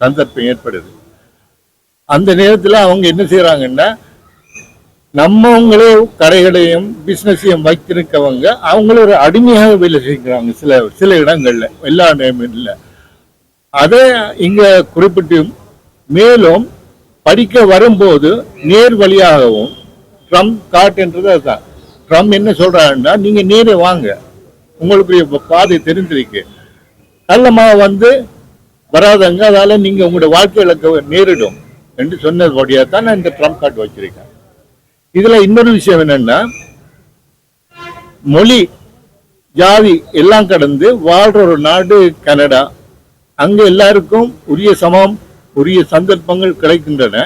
சந்தர்ப்பம் ஏற்படுது. அந்த நேரத்துல அவங்க என்ன செய்யறாங்கன்னா, நம்மவங்களே கடைகளையும் பிசினஸையும் வைத்திருக்கவங்க அவங்கள ஒரு அடிமையாக வேலை செய்கிறாங்க சில இடங்கள்ல, எல்லா இடமும் இல்லை. அதை இங்க குறிப்பிட்டு மேலும் படிக்க வரும்போது நேர் வழியாகவும் ட்ரம்ப் காட்டுன்றது அதுதான். ட்ரம்ப் என்ன சொல்றாருன்னா, நீங்க நேரே வாங்க, உங்களுக்கு பாதை தெரிஞ்சிருக்கு, நல்லமா வந்து வராதங்க, அதால நீங்க உங்களோட வாழ்க்கை இழக்க நேரிடும் என்று சொன்னபடியா தான் நான் இந்த ட்ரம்ப் கார்டு வச்சிருக்கேன். இதுல இன்னொரு விஷயம் என்னன்னா, மொழி ஜாதி எல்லாம் கடந்து வாழ்ற ஒரு நாடு கனடா. அங்க எல்லாருக்கும் உரிய சமம், உரிய சந்தர்ப்பங்கள் கிடைக்கின்றன.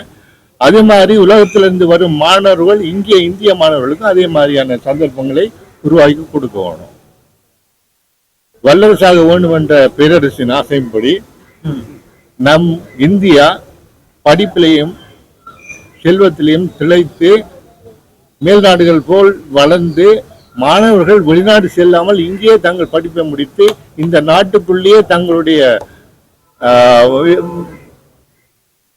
அதே மாதிரி உலகத்திலிருந்து வரும் மாணவர்கள் இங்கே இந்திய மாணவர்களுக்கும் அதே மாதிரியான சந்தர்ப்பங்களை உருவாக்கி கொடுக்க வேணும். வல்லரசாக வேண்டும் என்ற பேரரசின் ஆசைப்படி நம் இந்தியா படிப்பிலையும் செல்வத்திலையும் திளைத்து மேல்நாடுகள் போல் வளர்ந்து மாணவர்கள் வெளிநாடு செல்லாமல் இங்கேயே தங்கள் படிப்பை முடித்து இந்த நாட்டுக்குள்ளேயே தங்களுடைய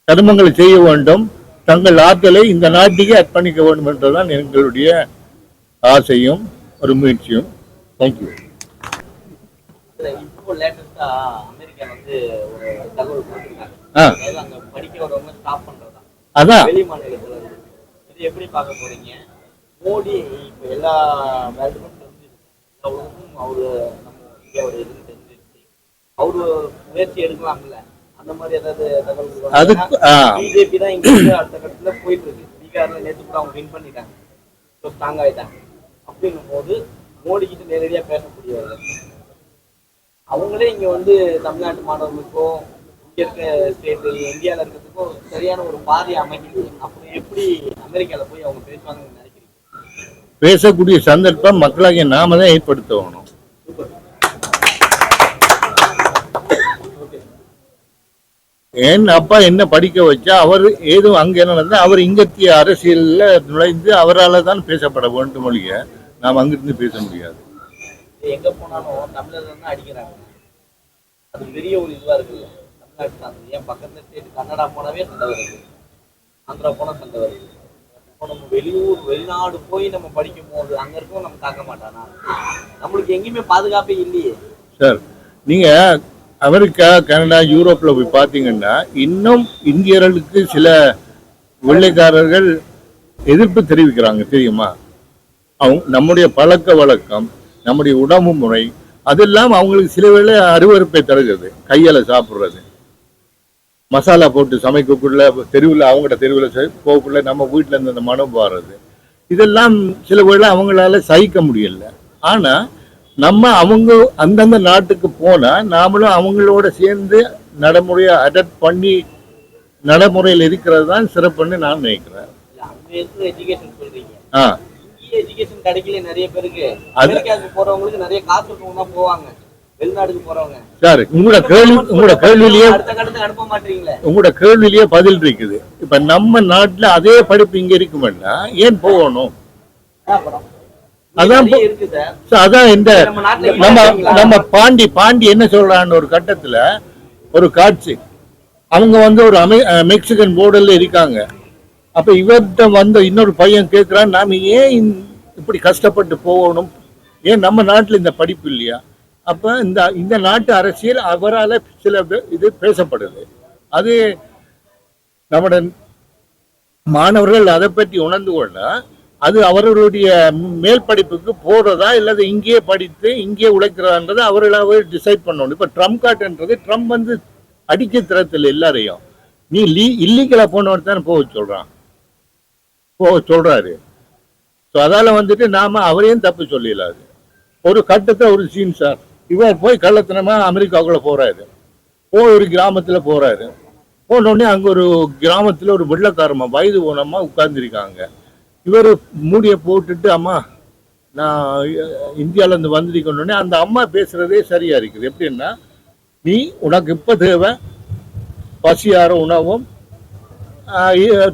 கர்மங்களை செய்ய வேண்டும், தங்கள் ஆற்றலை இந்த நாட்டுக்கே அர்ப்பணிக்க வேண்டும் என்றுதான் எங்களுடைய ஆசையும் ஒரு முயற்சியும். தேங்க்யூ. இப்போ லேட்டஸ்டா அமெரிக்கா வந்து ஒரு தகவல் கொடுத்திருக்காங்க. அதாவது அங்க படிக்க வரவங்க ஸ்டாப் பண்றதா, அதான் வெளி மாநிலத்துல இருந்து. இது எப்படி பார்க்க போறீங்க? மோடி இப்ப எல்லா வேல்டுக்கும் தெரிஞ்சிருக்கும், அவரு நம்ம இந்தியாவோட இதுன்னு தெரிஞ்சிருச்சு, அவரு முயற்சி எடுக்கலாம்ல, அந்த மாதிரி ஏதாவது தகவல்? பிஜேபி தான் இங்க அடுத்த கட்டத்துல போயிட்டு இருக்கு. பீகார்ல நேற்று கூட அவங்க வின் பண்ணிட்டாங்க, ஸ்ட்ராங் ஆயிட்டாங்க. அப்படிங்கும் போது மோடி கிட்ட நேரடியா பேசக்கூடியவர்கள் அவங்களே இங்க வந்து தமிழ்நாட்டு மாணவர்களுக்கும் இங்க இருக்க ஸ்டேட் இந்தியாவில் இருக்கிறதுக்கோ சரியான ஒரு பாதையை அமைக்கல. அப்படி எப்படி அமெரிக்கால போய் அவங்க பேசுவாங்கன்னு நினைக்கிறீங்க? பேசக்கூடிய சந்தர்ப்பம் மக்களாகிய நாம தான் ஏற்படுத்தணும். என் அப்பா என்ன படிக்க வச்சா அவர் ஏதோ அங்க என்ன நடந்தா அவர் இங்கத்திய அரசியல்ல நுழைந்து அவரால் தான் பேசப்பட வேண்டும் மொழிய நாம் அங்கிருந்து பேச முடியாது. எங்க போனாலும் தமிழர்கள் தான் அடிக்கிறாங்க. அது பெரிய ஒரு இதுவா இருக்குல்ல தமிழ்நாட்டு தான். ஏன் பக்கத்துல ஸ்டேட் கன்னடா போனாவே சண்டை வருது, ஆந்திரா போனா சண்டை வருது. இப்போ நம்ம வெளியூர் வெளிநாடு போய் நம்ம படிக்கும் போது அங்க இருக்கவும் நம்ம தாக்க மாட்டானா? நம்மளுக்கு எங்கேயுமே பாதுகாப்பே இல்லையே சார். நீங்க அமெரிக்கா, கனடா, யூரோப்ல போய் பார்த்தீங்கன்னா இன்னும் இந்தியர்களுக்கு சில வெள்ளைக்காரர்கள் எதிர்ப்பு தெரிவிக்கிறாங்க, தெரியுமா? அவங்க நம்முடைய பழக்க வழக்கம், நம்முடைய உணவு முறை, அதெல்லாம் அவங்களுக்கு சில வேளை அருவருப்பை தருகிறது. கையால சாப்பிட்றது, மசாலா போட்டு சமைக்கக்குள்ள, தெருவில் அவங்களோட தெருவில் போகக்குள்ள நம்ம வீட்டில் இருந்து அந்த மனம் பாடுறது, இதெல்லாம் சில வேளை அவங்களால சகிக்க முடியல. ஆனா அவங்க அந்தந்த நாட்டுக்கு போனா நாமளும் அவங்களோட சேர்ந்து நடைமுறையை அடாப்ட் பண்ணி நடைமுறையில் இருக்கிறது தான் சிறப்புன்னு நான் நினைக்கிறேன். எஜுகேஷன் சொல்றீங்க, எஜுகேஷன் கிடைக்கல நிறைய பேருக்கு. அமெரிக்காவுக்கு போறவங்களுக்கு நிறைய காசு இருக்கவங்க தான் போவாங்க, வெளிநாட்டுக்கு போறவங்க. சார், உங்களோட கேள்வியிலேயே பதில் இருக்குது. இப்ப நம்ம நாட்டுல அதே படிப்பு இங்க இருக்குமென்னா ஏன் போகணும்? அதான் இந்த நம்ம பாண்டி என்ன சொல்றான்னு ஒரு கட்டத்துல ஒரு காட்சி, அவங்க வந்து ஒரு மெக்சிகன் போர்டர்ல இருக்காங்க. அப்ப இவர்கிட்ட வந்த இன்னொரு பையன் கேட்கிறான், நாம ஏன் இப்படி கஷ்டப்பட்டு போகணும், ஏன் நம்ம நாட்டுல இந்த படிப்பு இல்லையா? அப்ப இந்த இந்த நாட்டு அரசியல் அவரால் சில இது பேசப்படுது. அது நம்முடைய மாணவர்கள் அதை பற்றி உணர்ந்து கொண்டா அது அவர்களுடைய மேல் படிப்புக்கு போறதா இல்லது இங்கேயே படித்து இங்கேயே உழைக்கிறதான்றதை அவர்களாவே டிசைட் பண்ணணும். இப்ப ட்ரம்ப் கார்டுன்றது ட்ரம்ப் வந்து அடிக்க திறத்தில் எல்லாரையும் நீ இல்லீகலா போனவன் தானே போக சொல்றாரு. ஸோ அதால வந்துட்டு நாம அவரையும் தப்பு சொல்லிடலாது. ஒரு கட்டத்தை ஒரு சீன் சார், இவர் போய் கள்ளத்தனமா அமெரிக்காவுக்குள்ள போறாரு, ஒரு கிராமத்துல போறாரு. போனோடனே அங்க ஒரு கிராமத்துல ஒரு வெள்ளக்காரமா வயது போனம்மா உட்கார்ந்துருக்காங்க. இவர் மூடியை போட்டுட்டு, அம்மா நான் இந்தியால இருந்து வந்திருக்கணுன்னே அந்த அம்மா பேசுறதே சரியா இருக்குது. எப்படின்னா, நீ உனக்கு இப்ப தேவை பசியார உணவும்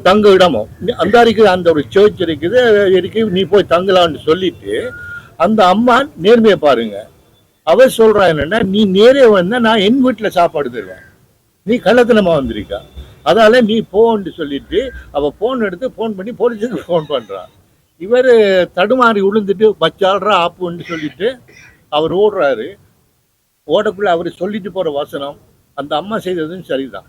தங்க இடமும் அந்த இருக்குது, அந்த ஒரு சர்ச் இருக்குது, நீ போய் தங்கலான்னு சொல்லிட்டு அந்த அம்மா நேர்மையை பாருங்க. அவ சொல்றா என்னன்னா, நீ நேரே வந்தா நான் என் வீட்டுல சாப்பாடு தருவேன், நீ கள்ளத்தனமா வந்திருக்கா, அதால நீ போன்னு சொல்லிட்டு அவ போன் எடுத்து போன் பண்ணி போலீஸுக்கு போன் பண்றான். இவர் தடுமாறி விழுந்துட்டு பச்சாடுறா ஆப்புன்னு சொல்லிட்டு அவர் ஓடுறாரு. ஓடக்குள்ள அவர் சொல்லிட்டு போற வசனம் அந்த அம்மா செய்ததும் சரிதான்.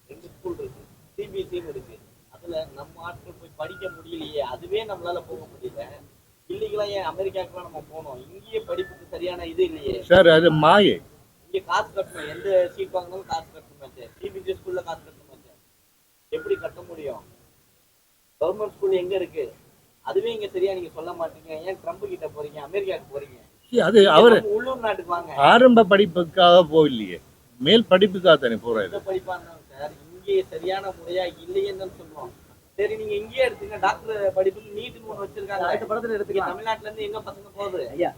ரெண்டு ஸ்கூல் இருக்கு, சிபிஎஸ்சியும் இருக்கு. அதுல நம்ம ஆட்கள் போய் படிக்க முடியலையே, அதுவே நம்மளால போக முடியல. இல்லீங்களா ஏன் அமெரிக்காவுக்குலாம் நம்ம போனோம்? இங்கேயே படிப்புக்கு சரியான இது இல்லையே சார், அது மாயை. இங்க காசு கட்டணும், எந்த சீட் வாங்கினாலும் காசு கட்டணுமாச்சு. சிபிஎஸ்சி ஸ்கூல்ல காசு கட்டணுமாச்சு, எப்படி கட்ட முடியும்? கவர்மெண்ட் ஸ்கூல் எங்க இருக்கு? அதுவே இங்க சரியா நீங்க சொல்ல மாட்டீங்க. ஏன் ட்ரம்ப் கிட்ட போறீங்க, அமெரிக்காவுக்கு போறீங்க? அது அவர் உள்ளூர் நாட்டுக்கு வாங்க. ஆரம்ப படிப்புக்காக போகலையே, மேல் படிப்புக்காக தானே போறாரு. படிப்பாங்க சார், இங்கே சரியான முறையா இல்லையேன்னு சொல்லுவோம். சரி, நீங்க இங்கேயே எடுத்துங்க. டாக்டர் படிப்புக்கு நீட்டுன்னு ஒண்ணு வச்சிருக்காங்க. அடுத்த படத்துல எடுத்துக்க. தமிழ்நாட்டுல இருந்து எங்க பசங்க போகுது? ஐயா,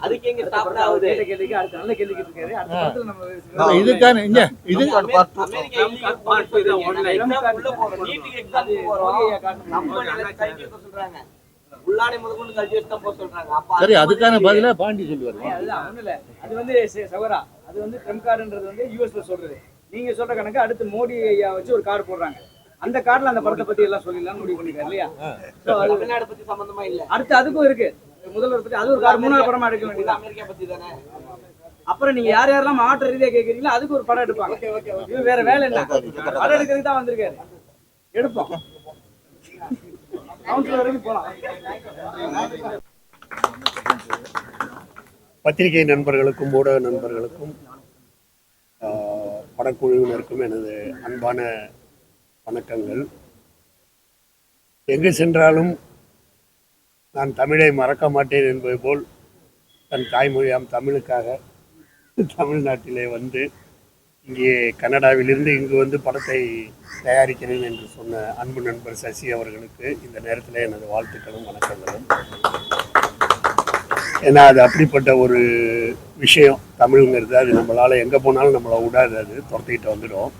அதுக்கு எங்க ஸ்டாப் ஆகுது? கேள்விக்கு அடுத்த நல்ல கேள்வி கேட்டிருக்காரு. அடுத்த படத்துல நம்ம இதுக்கான இங்க இது அமெரிக்கா இல்லீகல் உள்ள போறோம், நீட்டுக்கு எக்ஸாம் போறோம். நம்ம கைக்கு சொல்றாங்க, உள்ளாடை முதற்கொண்டு கல்வி வச்சு தான் போக சொல்றாங்க. அப்ப சரி, அதுக்கான பதிலா பாண்டி சொல்லுவாரு. அதுதான் ஒண்ணும் இல்ல, அது வந்து சவரா, அது வந்து ட்ரம்ப் கார்டுன்றது வந்து யூஎஸ்ல சொல்றது. நீங்க சொல்ற கணக்கு அடுத்து மோடி ஐயா வச்சு ஒரு கார்டு போடுறாங்க. அந்த கார்டுல அந்த படத்தை பத்தி எல்லாம் சொல்லிடலாம்னு முடிவு பண்ணிருக்காரு இல்லையா? தமிழ்நாடு பத்தி சம்பந்தமா இல்ல. அடுத்து அதுக்கும் இருக்கு, முதல்வர் பத்தி அது ஒரு கார்டு, மூணாவது படமா எடுக்க வேண்டியது. அமெரிக்கா பத்தி தானே. அப்புறம் நீங்க யார் யாரெல்லாம் மாற்ற ரீதியா கேக்குறீங்களோ அதுக்கு ஒரு படம் எடுப்பாங்க. இது வேற வேலை இல்ல, படம் எடுக்கிறதுக்கு தான் வந்திருக்காரு. எடுப்போம், கவுன்சிலர் வரைக்கும் போலாம். பத்திரிகை நண்பர்களுக்கும் ஊடக நண்பர்களுக்கும் படக்குழுவினருக்கும் எனது அன்பான வணக்கங்கள். எங்கு சென்றாலும் நான் தமிழை மறக்க மாட்டேன் என்பது போல் தன் தாய்மொழியாம் தமிழுக்காக தமிழ்நாட்டிலே வந்து இங்கே கனடாவிலிருந்து இங்கு வந்து படத்தை தயாரிக்கிறேன் என்று சொன்ன அன்பு நண்பர் சசி அவர்களுக்கு இந்த நேரத்தில் எனது வாழ்த்துக்களும் வணக்கங்களும். ஏன்னா அது அப்படிப்பட்ட ஒரு விஷயம் தமிழுங்கிறது. அது நம்மளால் எங்கே போனாலும் நம்மளை விடாது, அது துரத்திக்கிட்டு வந்துடும்.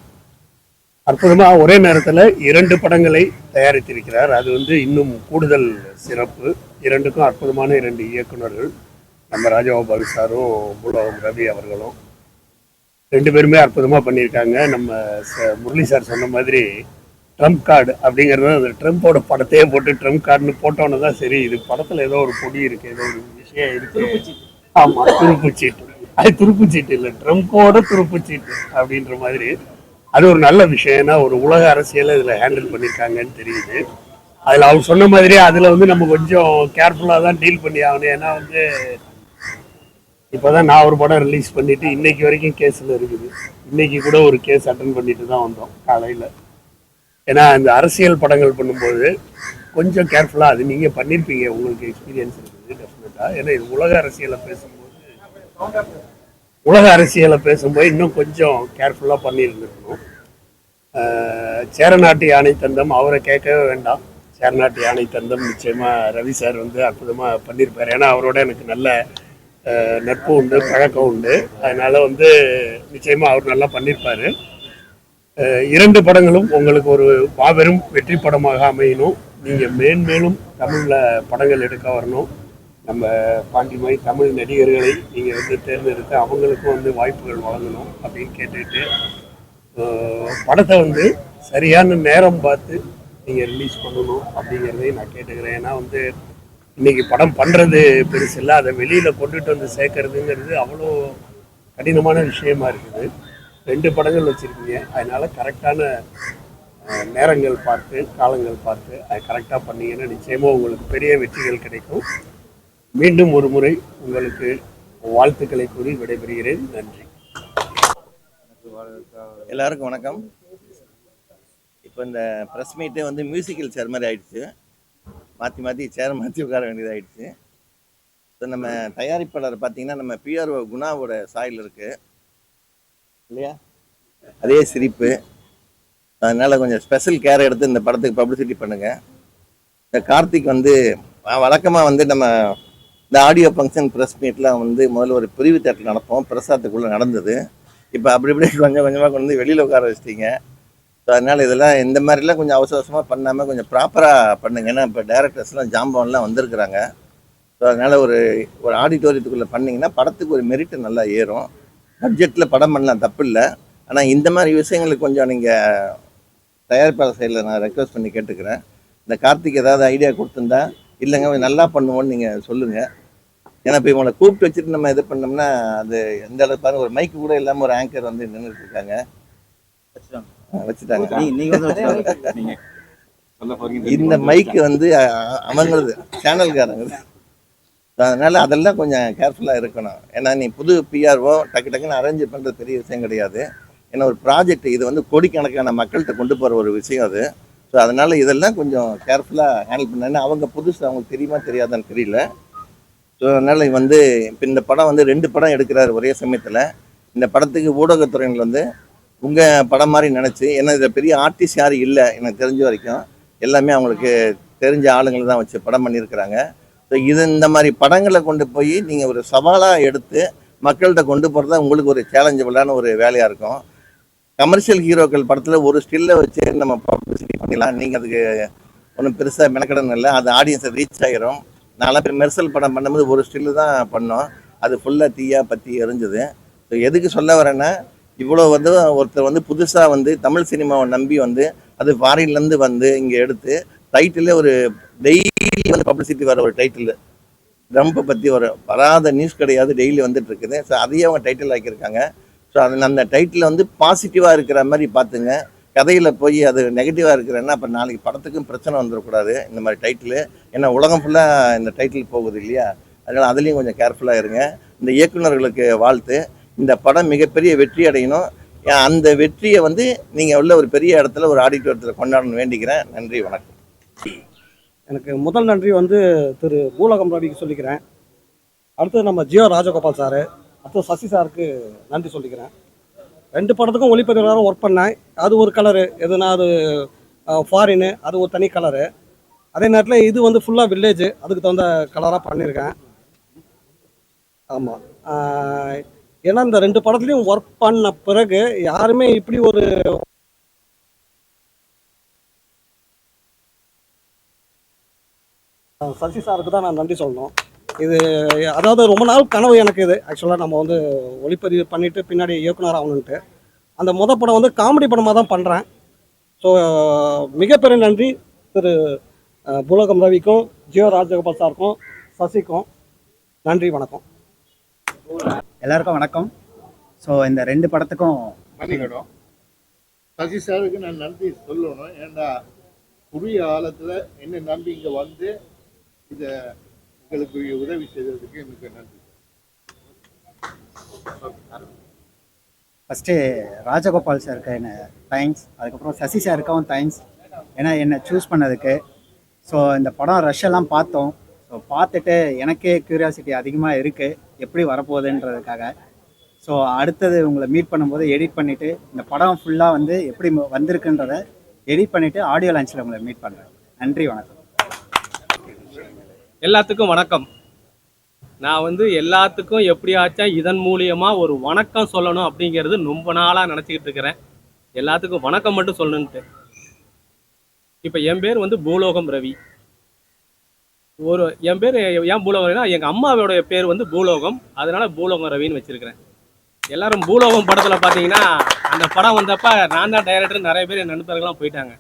அற்புதமாக ஒரே நேரத்தில் 2 படங்களை தயாரித்திருக்கிறார். அது வந்து இன்னும் கூடுதல் சிறப்பு. 2க்கும் அற்புதமான 2 இயக்குநர்கள், நம்ம ராஜகோபால் சாரும் பூலோகம் ரவி அவர்களும் 2 பேருமே அற்புதமாக பண்ணியிருக்காங்க. நம்ம முரளி சார் சொன்ன மாதிரி ட்ரம்ப் கார்டு அப்படிங்கிறது, அந்த ட்ரம்ப்போட படத்தையே போட்டு ட்ரம்ப் கார்டுன்னு போட்டோன்னு தான் சரி, இது படத்தில் ஏதோ ஒரு பொடி இருக்குது, ஏதோ ஒரு விஷயம் இருக்குது. ஆமாம், துருப்புச்சீட்டு. அது துருப்புச்சீட்டு இல்லை, ட்ரம்ப்போட துருப்புச்சீட்டு அப்படின்ற மாதிரி. அது ஒரு நல்ல விஷயம். ஏன்னா ஒரு உலக அரசியலை இதில் ஹேண்டில் பண்ணியிருக்காங்கன்னு தெரியுது. அதில் அவர் சொன்ன மாதிரி அதில் வந்து நம்ம கொஞ்சம் கேர்ஃபுல்லாக தான் டீல் பண்ணி ஆகணும். ஏன்னா வந்து இப்போ தான் நான் ஒரு படம் ரிலீஸ் பண்ணிவிட்டு இன்றைக்கி வரைக்கும் கேஸில் இருக்குது. இன்றைக்கி கூட ஒரு கேஸ் அட்டன் பண்ணிட்டு தான் வந்தோம் காலையில். ஏன்னா இந்த அரசியல் படங்கள் பண்ணும்போது கொஞ்சம் கேர்ஃபுல்லாக, அது நீங்கள் பண்ணியிருப்பீங்க, உங்களுக்கு எக்ஸ்பீரியன்ஸ் இருக்குது டெஃபினட்டாக. ஏன்னா இது உலக அரசியலை பேசும்போது இன்னும் கொஞ்சம் கேர்ஃபுல்லாக பண்ணியிருந்துருக்கணும். சேரநாட்டு யானை தந்தம் அவரை கேட்கவே வேண்டாம். சேரநாட்டு யானை தந்தம் நிச்சயமாக ரவி சார் வந்து அற்புதமாக பண்ணியிருப்பார். ஏன்னா அவரோட எனக்கு நல்ல நட்பு உண்டு, பழக்கம் உண்டு. அதனால் வந்து நிச்சயமாக அவர் நல்லா பண்ணியிருப்பார். 2 படங்களும் உங்களுக்கு ஒரு மாபெரும் வெற்றி படமாக அமையணும். நீங்கள் மேன்மேலும் தமிழில் படங்கள் எடுக்க வரணும். நம்ம பாண்டிமாய் தமிழ் நடிகர்களை நீங்கள் வந்து தேர்ந்தெடுத்து அவங்களுக்கும் வந்து வாய்ப்புகள் வழங்கணும் அப்படின்னு கேட்டுட்டு படத்தை வந்து சரியான நேரம் பார்த்து நீங்கள் ரிலீஸ் பண்ணணும் அப்படிங்கிறதையும் நான் கேட்டுக்கிறேன். ஏன்னா வந்து இன்னைக்கு படம் பண்ணுறது பெருசு இல்லை, அதை வெளியில் கொண்டுட்டு வந்து சேர்க்கறதுங்கிறது அவ்வளோ கடினமான விஷயமா இருக்குது. 2 படங்கள் வச்சுருக்கீங்க, அதனால் கரெக்டான நேரங்கள் பார்த்து காலங்கள் பார்த்து அதை கரெக்டாக பண்ணீங்கன்னா நிச்சயமாக உங்களுக்கு பெரிய வெற்றிகள் கிடைக்கும். மீண்டும் ஒரு முறை உங்களுக்கு வாழ்த்துக்களை கூறி விடைபெறுகிறேன். நன்றி. எல்லாருக்கும் வணக்கம். இப்போ இந்த ப்ரெஸ் மீட்டே வந்து மியூசிக்கல் சேர் மாதிரி ஆயிடுச்சு. மாற்றி சேர் மாற்றி உட்கார வேண்டியதாகிடுச்சு. இப்போ நம்ம தயாரிப்பாளர் பார்த்தீங்கன்னா நம்ம பிஆர்ஓ குணாவோட சாயல் இருக்குது இல்லையா, அதே சிரிப்பு. அதனால் கொஞ்சம் ஸ்பெஷல் கேர் எடுத்து இந்த படத்துக்கு பப்ளிசிட்டி பண்ணுங்கள். இந்த கார்த்திக் வந்து வழக்கமாக வந்து நம்ம இந்த ஆடியோ ஃபங்க்ஷன் ப்ரெஸ் மீட்லாம் வந்து முதல்ல ஒரு பிரிவு தேட்டர் நடப்போம், பிரசாத்துக்குள்ளே நடந்தது. இப்போ அப்படி இப்படி கொஞ்சம் கொஞ்சமாக கொண்டு வந்து வெளியில் உட்கார வச்சிட்டிங்க. ஸோ அதனால் இதெல்லாம் இந்த மாதிரிலாம் கொஞ்சம் அவசரமாக பண்ணாமல் கொஞ்சம் ப்ராப்பராக பண்ணுங்க. ஏன்னா இப்போ டேரக்டர்ஸ்லாம் ஜாம்பவன்லாம் வந்திருக்கிறாங்க. ஸோ அதனால் ஒரு ஆடிட்டோரியத்துக்குள்ளே பண்ணிங்கன்னா படத்துக்கு ஒரு மெரிட்டு நல்லா ஏறும். பட்ஜெட்டில் படம் பண்ணலாம், தப்பு இல்லை. ஆனால் இந்த மாதிரி விஷயங்களுக்கு கொஞ்சம் நீங்கள் தயாரிப்பாளர் சைடில் நான் ரெக்வஸ்ட் பண்ணி கேட்டுக்கிறேன். இந்த கார்த்திக் ஏதாவது ஐடியா கொடுத்துருந்தா, இல்லைங்க கொஞ்சம் நல்லா பண்ணுவோன்னு நீங்கள் சொல்லுங்கள். ஏன்னா இப்போ இவங்களை கூப்பிட்டு வச்சுட்டு நம்ம இது பண்ணோம்னா அது எந்த அளவுக்கு பாருங்க, ஒரு மைக்கு கூட இல்லாமல் ஒரு ஆங்கர் வந்து நின்றுட்டு இருக்காங்க. வச்சுட்டாங்க. இந்த மைக்கு வந்து அவங்களது சேனல்காரங்க. அதனால் அதெல்லாம் கொஞ்சம் கேர்ஃபுல்லாக இருக்கணும். ஏன்னா நீ புது பிஆர்ஓ டக்குன்னு அரேஞ்ச் பண்ணுறது பெரிய விஷயம் கிடையாது. ஏன்னா ஒரு ப்ராஜெக்ட் இது வந்து கோடிக்கணக்கான மக்கள்கிட்ட கொண்டு போகிற ஒரு விஷயம் அது. ஸோ அதனால் இதெல்லாம் கொஞ்சம் கேர்ஃபுல்லாக ஹேண்டில் பண்ணேன்னா அவங்க புதுசு அவங்களுக்கு தெரியுமா தெரியாதான்னு தெரியல. ஸோ அதனால் வந்து இப்போ இந்த படம் வந்து 2 படம் எடுக்கிறாரு ஒரே சமயத்தில். இந்த படத்துக்கு ஊடகத்துறையில் வந்து உங்கள் படம் மாதிரி நினச்சி, ஏன்னா இதில் பெரிய ஆர்டிஸ்ட் யாரும் இல்லை எனக்கு தெரிஞ்ச வரைக்கும், எல்லாமே அவங்களுக்கு தெரிஞ்ச ஆளுங்களை தான் வச்சு படம் பண்ணியிருக்கிறாங்க. ஸோ இந்த மாதிரி படங்களை கொண்டு போய் நீங்கள் ஒரு சவாலாக எடுத்து மக்கள்கிட்ட கொண்டு போகிறது தான் உங்களுக்கு ஒரு சேலஞ்சபிளான ஒரு வேலையாக இருக்கும். கமர்ஷியல் ஹீரோக்கள் படத்தில் ஒரு ஸ்டில்லை வச்சு நம்ம பப்ளிசிட்டி பண்ணிடலாம். நீங்கள் அதுக்கு ஒன்றும் பெருசாக மெனக்கடன் இல்லை, அது ஆடியன்ஸை ரீச் ஆகிரும். நான்லாம் இப்போ மெர்சல் படம் பண்ணும்போது ஒரு ஸ்டில்லு தான் பண்ணோம், அது ஃபுல்லாக தீயாக பற்றி எரிஞ்சுது. ஸோ எதுக்கு சொல்ல வரேன்னா, இவ்வளோ வந்து ஒருத்தர் வந்து புதுசாக வந்து தமிழ் சினிமாவை நம்பி வந்து அது ஃபாரின்லேருந்து வந்து இங்கே எடுத்து டைட்டிலே ஒரு டெய்லி வந்து பப்ளிசிட்டி வர ஒரு டைட்டில் ட்ரம்பை பற்றி வராத நியூஸ் கிடையாது, டெய்லி வந்துட்டு இருக்குது. ஸோ அதையே அவங்க டைட்டில் ஆக்கியிருக்காங்க. ஸோ அந்த டைட்டில் வந்து பாசிட்டிவாக இருக்கிற மாதிரி பார்த்துங்க. கதையில் போய் அது நெகட்டிவாக இருக்கிறேன்னா அப்போ நாளைக்கு படத்துக்கும் பிரச்சனை வந்துடக்கூடாது இந்த மாதிரி டைட்டில். ஏன்னா உலகம் ஃபுல்லாக இந்த டைட்டில் போகுது இல்லையா, அதனால் அதுலேயும் கொஞ்சம் கேர்ஃபுல்லாக இருங்க. இந்த இயக்குநர்களுக்கு வாழ்த்து. இந்த படம் மிகப்பெரிய வெற்றி அடையணும். அந்த வெற்றியை வந்து நீங்கள் உள்ள ஒரு பெரிய இடத்துல ஒரு ஆடிட்டோரியத்தில் கொண்டாடணும்னு வேண்டிக்கிறேன். நன்றி, வணக்கம். எனக்கு முதல் நன்றி வந்து திரு பூலகம் ரவிக்கு சொல்லிக்கிறேன். அடுத்தது நம்ம ஜியோ ராஜகோபால் சார், அடுத்தது சசி சாருக்கு நன்றி சொல்லிக்கிறேன். 2 படத்துக்கும் ஒளிப்பதிவாளராக ஒர்க் பண்ணேன். அது ஒரு கலரு, எதுனா அது ஃபாரின்னு, அது ஒரு தனி கலரு. அதே நேரத்தில் இது வந்து ஃபுல்லாக வில்லேஜ், அதுக்கு தகுந்த கலராக பண்ணியிருக்கேன். ஆமாம், ஏன்னா இந்த 2 படத்துலையும் ஒர்க் பண்ண பிறகு யாருமே இப்படி ஒரு சசி சாருக்கு தான் நான் நன்றி சொல்லணும். இது அதாவது ரொம்ப நாள் கனவு எனக்கு. இது ஆக்சுவலாக நம்ம வந்து ஒளிப்பதிவு பண்ணிவிட்டு பின்னாடி இயக்குனர் ஆகணுன்ட்டு. அந்த படம் வந்து காமெடி படமாக தான் பண்ணுறேன். ஸோ மிகப்பெரிய நன்றி திரு பூலகம் ரவிக்கும், ஜியோ ராஜகோபால் சாருக்கும், சசிக்கும் நன்றி, வணக்கம். எல்லாருக்கும் வணக்கம். ஸோ இந்த 2 படத்துக்கும் பண்ணிக்கிடும். சசி சாருக்கு நான் நன்றி சொல்லணும். ஏன்னா குறுகிய காலத்தில் என்ன நம்பி இங்கே வந்து இதை உங்களுக்கு உதவி செய்ததுக்கு எனக்கு நன்றி. ஃபஸ்ட்டு ராஜகோபால் சாருக்கு என்ன தேங்க்ஸ், அதுக்கப்புறம் சசி சாருக்கும் தேங்க்ஸ், ஏன்னா என்னை சூஸ் பண்ணதுக்கு. ஸோ இந்த படம் ரஷ்ஷெல்லாம் பார்த்தோம். ஸோ பார்த்துட்டு எனக்கே க்யூரியாசிட்டி அதிகமாக இருக்குது எப்படி வரப்போகுதுன்றதுக்காக. ஸோ அடுத்தது உங்களை மீட் பண்ணும்போது எடிட் பண்ணிவிட்டு இந்த படம் ஃபுல்லாக வந்து எப்படி வந்திருக்குன்றதை எடிட் பண்ணிவிட்டு ஆடியோ லான்ச்சில் உங்களை மீட் பண்ணுறேன். நன்றி, வணக்கம். எல்லாத்துக்கும் வணக்கம். நான் வந்து எல்லாத்துக்கும் எப்படியாச்சும் இதன் மூலியமாக ஒரு வணக்கம் சொல்லணும் அப்படிங்கிறது ரொம்ப நாளாக நினச்சிக்கிட்டு இருக்கிறேன். எல்லாத்துக்கும் வணக்கம் மட்டும் சொல்லணுன்ட்டு. இப்போ என் பேர் வந்து பூலோகம் ரவி. என் பேர் ஏன் பூலோகம் ரவினா, எங்கள் அம்மாவோடைய பேர் வந்து பூலோகம், அதனால பூலோகம் ரவின்னு வச்சிருக்கிறேன். எல்லாரும் பூலோகம் படத்தில் பார்த்தீங்கன்னா அந்த படம் வந்தப்ப நான் தான் டைரக்டர், நிறைய பேர் என் நண்பர்கள்லாம் போயிட்டாங்க.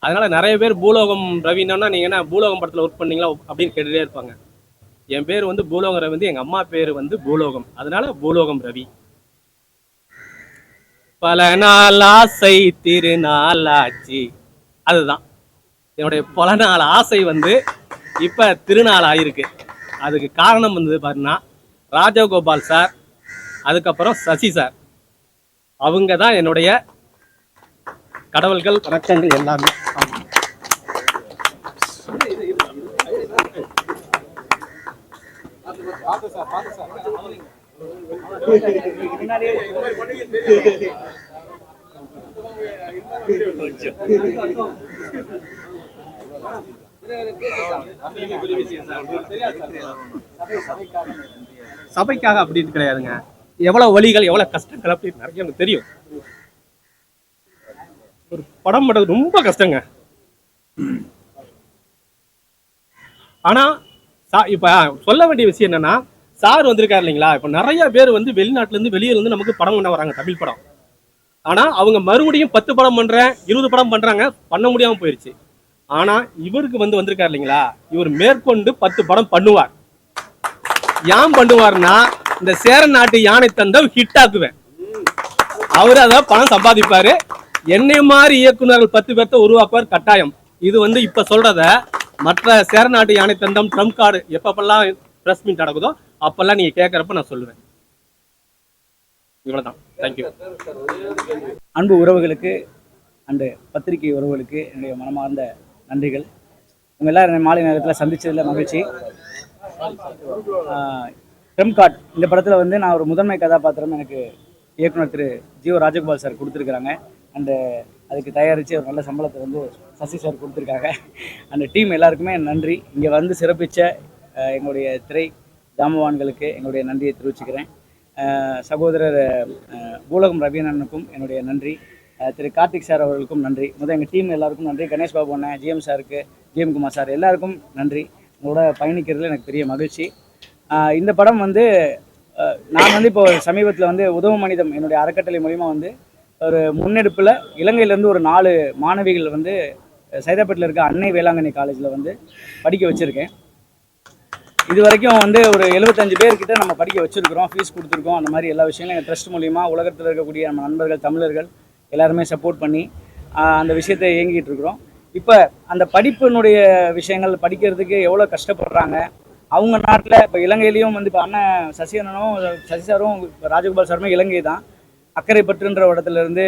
அதனால நிறைய பேர் பூலோகம் ரவின்னா நீங்கள் என்ன பூலோகம் படத்தில் ஒர்க் பண்ணீங்களா அப்படின்னு கேட்டுகிட்டே இருப்பாங்க. என் பேர் வந்து பூலோகம் ரவி வந்து எங்கள் அம்மா பேர் வந்து பூலோகம், அதனால பூலோகம் ரவி. பல நாள் ஆசை திருநாளாச்சு, அதுதான் என்னுடைய பல நாள் ஆசை வந்து இப்போ திருநாள் ஆயிருக்கு. அதுக்கு காரணம் வந்து பார்த்தீங்கன்னா ராஜகோபால் சார், அதுக்கப்புறம் சசி சார், அவங்க தான் என்னுடைய கடவுள்கள், வணக்கங்கள் எல்லாமே. சபைக்காக அப்படின்னு கிடையாதுங்க. எவ்வளவு வழிகள், எவ்வளவு கஷ்டங்கள் அப்படின்னு நிறைய எனக்கு தெரியும். ஒரு படம் பண்றது ரொம்ப கஷ்டங்க. ஆனா இப்ப சொல்ல வேண்டிய விஷயம் என்னன்னா, சார் வந்திருக்காரு இல்லைங்களா, இப்ப நிறைய பேர் வந்து வெளிநாட்டுல இருந்து வெளியில இருந்து நமக்கு படம் பண்ண வராங்க, தமிழ் படம். ஆனா அவங்க மறுபடியும் 10 படம் பண்றேன், 20 படம் பண்றாங்க, பண்ண முடியாம போயிருச்சு. ஆனா இவருக்கு வந்து வந்திருக்காரு இல்லைங்களா, இவர் மேற்கொண்டு 10 படம் பண்ணுவார். ஏன் பண்ணுவார்னா, இந்த சேர நாட்டு யானை தந்தம் ஹிட் ஆக்குவேன், அவரு அதான் பணம் சம்பாதிப்பாரு. என்னை மாதிரி இயக்குநர்கள் 10 பேர்த்த உருவாக்குவார் கட்டாயம். இது வந்து இப்ப சொல்றத மற்ற சேர நாட்டு யானை தந்தம், ட்ரம்ப் கார்டு எப்பப்பெல்லாம் பிரஸ் மீட் நடக்குதோ அப்பெல்லாம் நீங்க கேட்கறப்ப நான் சொல்லுவேன். இவ்வளவுதான். தேங்க்யூ. அன்பு உறவுகளுக்கு அண்டு பத்திரிகை உறவுகளுக்கு என்னுடைய மனமார்ந்த நன்றிகள். உங்கள் எல்லாரும் மாலை நேரத்தில் சந்தித்ததில் மகிழ்ச்சி. ட்ரம்ப் கார்டு இந்த படத்தில் வந்து நான் ஒரு முதன்மை கதாபாத்திரம் எனக்கு இயக்குனர் திரு ஜிஓ ராஜகோபால் சார் கொடுத்துருக்குறாங்க. அண்டு அதுக்கு தயாரித்து ஒரு நல்ல சம்பளத்தை வந்து சசி சார் கொடுத்துருக்காங்க. அந்த டீம் எல்லாருக்குமே நன்றி. இங்கே வந்து சிறப்பித்த எங்களுடைய திரை ஜாமவான்களுக்கு எங்களுடைய நன்றியை தெரிவிச்சுக்கிறேன். சகோதரர் பூலகம் ரவியண்ணனுக்கும் என்னுடைய நன்றி. திரு கார்த்திக் சார் அவர்களுக்கும் நன்றி. முதல் எங்கள் டீம் எல்லாருக்கும் நன்றி. கணேஷ் பாபு அண்ணன், ஜிஎம் சாருக்கு, ஜிஎம் குமார் சார் எல்லாருக்கும் நன்றி. உங்களோட பயணிக்கிறதுல எனக்கு பெரிய மகிழ்ச்சி. இந்த படம் வந்து நான் வந்து இப்போ சமீபத்தில் வந்து உதவு மனிதம் என்னுடைய அறக்கட்டளை மூலிமா வந்து ஒரு முன்னெடுப்பில் இலங்கையிலேருந்து ஒரு 4 மாணவிகள் வந்து சைதாப்பேட்டில் இருக்க அன்னை வேளாங்கண்ணி காலேஜில் வந்து படிக்க வச்சுருக்கேன். இது வரைக்கும் வந்து ஒரு 75 பேர்கிட்ட நம்ம படிக்க வச்சுருக்கிறோம், ஃபீஸ் கொடுத்துருக்கோம். அந்த மாதிரி எல்லா விஷயங்களும் எங்கள் ட்ரஸ்ட் மூலிமா உலகத்தில் இருக்கக்கூடிய நம்ம நண்பர்கள், தமிழர்கள் எல்லாருமே சப்போர்ட் பண்ணி அந்த விஷயத்தை இயங்கிட்டு இருக்கிறோம். இப்போ அந்த படிப்பினுடைய விஷயங்கள் படிக்கிறதுக்கு எவ்வளோ கஷ்டப்படுறாங்க அவங்க நாட்டில். இப்போ இலங்கையிலையும் வந்து இப்போ அண்ணன் சசி அண்ணனும் சசி சாரும் ராஜகோபால் சாருமே இலங்கை தான். அக்கரைப்பற்றுன்ற இடத்துலேருந்து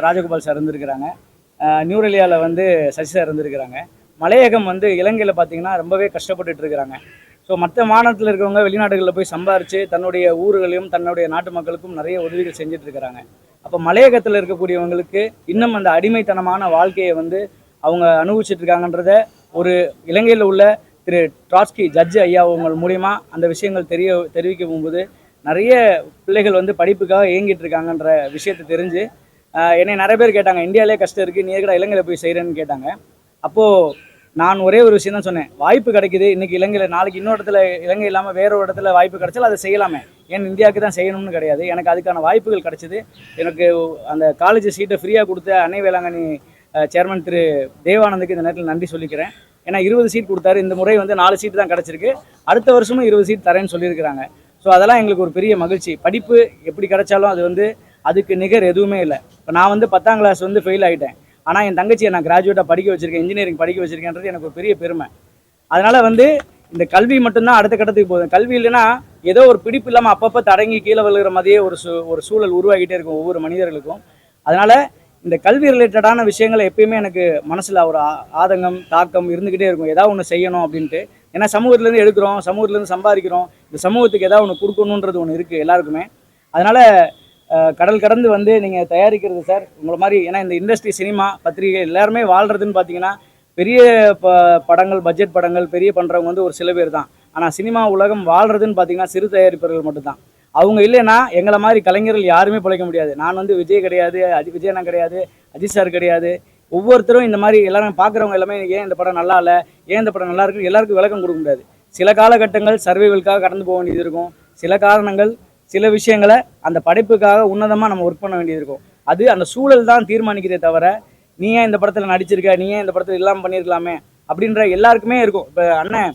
ராஜகோபால் சார் இருந்திருக்கிறாங்க. நியூரெலியாவில் வந்து சசி சார் இருந்திருக்கிறாங்க. மலையகம் வந்து இலங்கையில் பார்த்திங்கன்னா ரொம்பவே கஷ்டப்பட்டுட்டு இருக்கிறாங்க. ஸோ மற்ற மாநிலத்தில் இருக்கிறவங்க வெளிநாடுகளில் போய் சம்பாரித்து தன்னுடைய ஊர்களையும் தன்னுடைய நாட்டு மக்களுக்கும் நிறைய உதவிகள் செஞ்சுட்டு இருக்கிறாங்க. அப்போ மலையகத்தில் இருக்கக்கூடியவங்களுக்கு இன்னும் அந்த அடிமைத்தனமான வாழ்க்கையை வந்து அவங்க அனுபவிச்சுட்டு இருக்காங்கன்றத ஒரு இலங்கையில் உள்ள திரு ட்ராட்ஸ்கி ஜட்ஜு ஐயா அவங்க மூலிமா அந்த விஷயங்கள் தெரிவிக்க போகும்போது நிறைய பிள்ளைகள் வந்து படிப்புக்காக இயங்கிட்டு இருக்காங்கன்ற விஷயத்தை தெரிஞ்சு என்னை நிறைய பேர் கேட்டாங்க, இந்தியாவிலே கஷ்டம் இருக்குது, நீ எங்கடா இலங்கையில் போய் செய்கிறேன்னு கேட்டாங்க. அப்போது நான் ஒரே ஒரு விஷயம் தான் சொன்னேன், வாய்ப்பு கிடைக்குது இன்றைக்கி இலங்கையில், நாளைக்கு இன்னொரு இடத்துல இலங்கை இல்லாமல் வேற ஒரு இடத்துல வாய்ப்பு கிடைச்சாலும் அதை செய்யலாமே, ஏன் இந்தியாவுக்கு தான் செய்யணும்னு கிடையாது. எனக்கு அதுக்கான வாய்ப்புகள் கிடைச்சிது. எனக்கு அந்த காலேஜ் சீட்டை ஃப்ரீயாக கொடுத்த அன்னை வேளாங்கண்ணி சேர்மன் திரு தேவானந்துக்கு இந்த நேரத்தில் நன்றி சொல்லிக்கிறேன். ஏன்னா 20 சீட் கொடுத்தாரு, இந்த முறை வந்து 4 சீட்டு தான் கிடச்சிருக்கு. அடுத்த வருஷமும் 20 சீட் தரேன்னு சொல்லியிருக்கிறாங்க. ஸோ அதெல்லாம் எங்களுக்கு ஒரு பெரிய மகிழ்ச்சி. படிப்பு எப்படி கிடைச்சாலும் அது வந்து அதுக்கு நிகர் எதுவுமே இல்லை. இப்போ நான் வந்து 10ஆம் கிளாஸ் வந்து ஃபெயில் ஆகிட்டேன், ஆனால் என் தங்கச்சியை நான் கிராஜுவேட்டாக படிக்க வச்சுருக்கேன், இன்ஜினியரிங் படிக்க வச்சுருக்கேன்றது எனக்கு ஒரு பெரிய பெருமை. அதனால் வந்து இந்த கல்வி மட்டும்தான் அடுத்த கட்டத்துக்கு போகுது. கல்வி இல்லைன்னா ஏதோ ஒரு பிடிப்பு இல்லாமல் அப்பப்போ தடங்கி கீழே விழுகிற மாதிரியே ஒரு சூழல் உருவாகிட்டே இருக்கும் ஒவ்வொரு மனிதர்களுக்கும். அதனால் இந்த கல்வி ரிலேட்டடான விஷயங்களை எப்பயுமே எனக்கு மனசில் ஒரு ஆதங்கம் தாக்கம் இருந்துக்கிட்டே இருக்கும், ஏதாவது ஒன்று செய்யணும் அப்படின்ட்டு. ஏன்னா சமூகத்துலேருந்து எடுக்கிறோம், சமூகத்துலேருந்து சம்பாதிக்கிறோம், இந்த சமூகத்துக்கு ஏதாவது ஒன்று கொடுக்கணுன்றது ஒன்று இருக்குது எல்லாருக்குமே. அதனால் கடல் கடந்து வந்து நீங்கள் தயாரிக்கிறது சார் உங்களை மாதிரி, ஏன்னா இந்த இண்டஸ்ட்ரி சினிமா பத்திரிகை எல்லாருமே வாழ்கிறதுன்னு பார்த்தீங்கன்னா பெரிய படங்கள் பட்ஜெட் படங்கள் பெரிய பண்ணுறவங்க வந்து ஒரு சில பேர் தான். ஆனால் சினிமா உலகம் வாழ்கிறதுன்னு பார்த்தீங்கன்னா சிறு தயாரிப்பவர்கள் மட்டும்தான். அவங்க இல்லைன்னா எங்களை மாதிரி கலைஞர்கள் யாருமே பிழைக்க முடியாது. நான் வந்து விஜய் கிடையாது, விஜயண்ணா கிடையாது, அஜித் சார் கிடையாது. ஒவ்வொருத்தரும் இந்த மாதிரி எல்லாரும் பார்க்குறவங்க எல்லாமே ஏன் இந்த படம் நல்லா இல்லை, ஏன் இந்த படம் நல்லா இருக்குது எல்லாருக்கும் விளக்கம் கொடுக்க முடியாது. சில காலகட்டங்கள் சர்வைவலுக்காக கடந்து போக வேண்டியது இருக்கும், சில காரணங்கள் சில விஷயங்களை அந்த படைப்புக்காக உன்னதமாக நம்ம ஒர்க் பண்ண வேண்டியது இருக்கும். அது அந்த சூழல் தான் தீர்மானிக்கிறதே தவிர நீ ஏன் இந்த படத்தில் நடிச்சிருக்க, நீ ஏன் இந்த படத்தில் இல்லாமல் பண்ணியிருக்கலாமே அப்படின்ற எல்லாருக்குமே இருக்கும். இப்போ அண்ணன்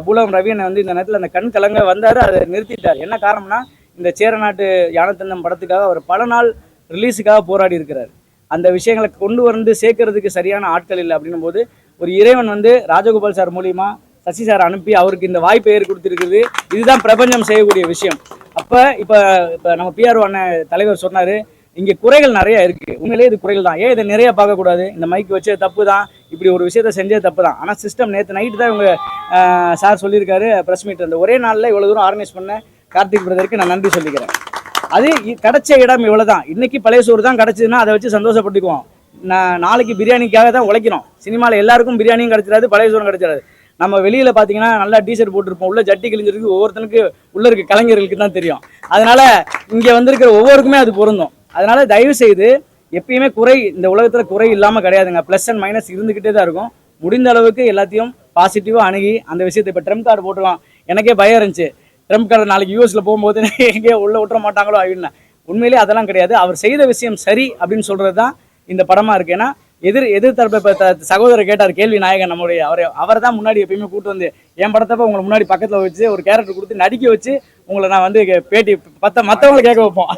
பூலகம் ரவி அண்ணன் வந்து இந்த நேரத்தில் அந்த கண் கலங்க வந்தார், அதை நிறுத்திட்டார். என்ன காரணம்னா இந்த சேரநாட்டு யானைத்தந்தம் படத்துக்காக அவர் பல நாள் ரிலீஸுக்காக போராடி இருக்கிறார். அந்த விஷயங்களை கொண்டு வந்து சேர்க்கறதுக்கு சரியான ஆட்கள் இல்லை அப்படின்னும் போது ஒரு இறைவன் வந்து ராஜகோபால் சார் மூலியமா சசி சார் அனுப்பி அவருக்கு இந்த வாய்ப்பை கொடுத்துருக்குது. இதுதான் பிரபஞ்சம் செய்யக்கூடிய விஷயம். அப்போ இப்போ நம்ம பிஆர்ஓ அண்ணன் தலைவர் சொன்னார், இங்கே குறைகள் நிறைய இருக்குது. உண்மையிலேயே இது குறைகள் தான். ஏன் இதை நிறைய பார்க்கக்கூடாது? இந்த மைக் வச்சது தப்பு தான், இப்படி ஒரு விஷயத்த செஞ்சது தப்பு தான். ஆனால் சிஸ்டம் நேற்று நைட்டு தான் இவங்க சார் சொல்லியிருக்காரு ப்ரெஸ் மீட். அந்த ஒரே நாளில் இவ்வளோ தூரம் ஆர்கனைஸ் பண்ண கார்த்திக் பிரதருக்கு நான் நன்றி சொல்லிக்கிறேன். அது கிடைச்ச இடம் இவ்வளோ தான். இன்றைக்கி பழைய சோறு தான் கிடச்சிதுன்னா அதை வச்சு சந்தோஷப்பட்டுக்குவோம். நாளைக்கு பிரியாணிக்காக தான் உழைக்கணும். சினிமாவில் எல்லாருக்கும் பிரியாணியும் கிடச்சிடாது, பழைய சோறும் கிடச்சிடாது. நம்ம வெளியில் பார்த்தீங்கன்னா நல்லா டிஷர்ட் போட்டிருப்போம், உள்ள ஜட்டி கிழிஞ்சிருக்கு, ஒவ்வொருத்தனுக்கு உள்ள இருக்க கலைஞர்களுக்கு தான் தெரியும். அதனால இங்கே வந்திருக்கிற ஒவ்வொருக்குமே அது பொருந்தும். அதனால தயவு செய்து எப்பயுமே குறை இந்த உலகத்தில் குறை இல்லாமல் கிடையாதுங்க. ப்ளஸ் அண்ட் மைனஸ் இருந்துக்கிட்டே தான் இருக்கும். முடிந்த அளவுக்கு எல்லாத்தையும் பாசிட்டிவாக அணுகி அந்த விஷயத்தை இப்போ ட்ரம்ப் கார்டு போட்டுக்கலாம். எனக்கே பயம் இருந்துச்சு, ட்ரம்ப் கார்டு நாளைக்கு யூஎஸில் போகும்போது எங்கேயோ உள்ள விட்டுற மாட்டாங்களோ அப்படின்னு. உண்மையிலேயே அதெல்லாம் கிடையாது. அவர் செய்த விஷயம் சரி அப்படின்னு சொல்கிறது தான் இந்த படமாக இருக்குது. ஏன்னா எதிர்த்தரப்பு இப்போ சகோதரர் கேட்டார் கேள்வி நாயகன், நம்முடைய அவரை தான் முன்னாடி எப்பயுமே கூட்டு வந்து என் படத்தப்ப உங்களை முன்னாடி பக்கத்தில் வச்சு ஒரு கேரக்டர் கொடுத்து நடிக்க வச்சு உங்களை நான் வந்து பேட்டி மற்றவங்களை கேட்க வைப்போம்.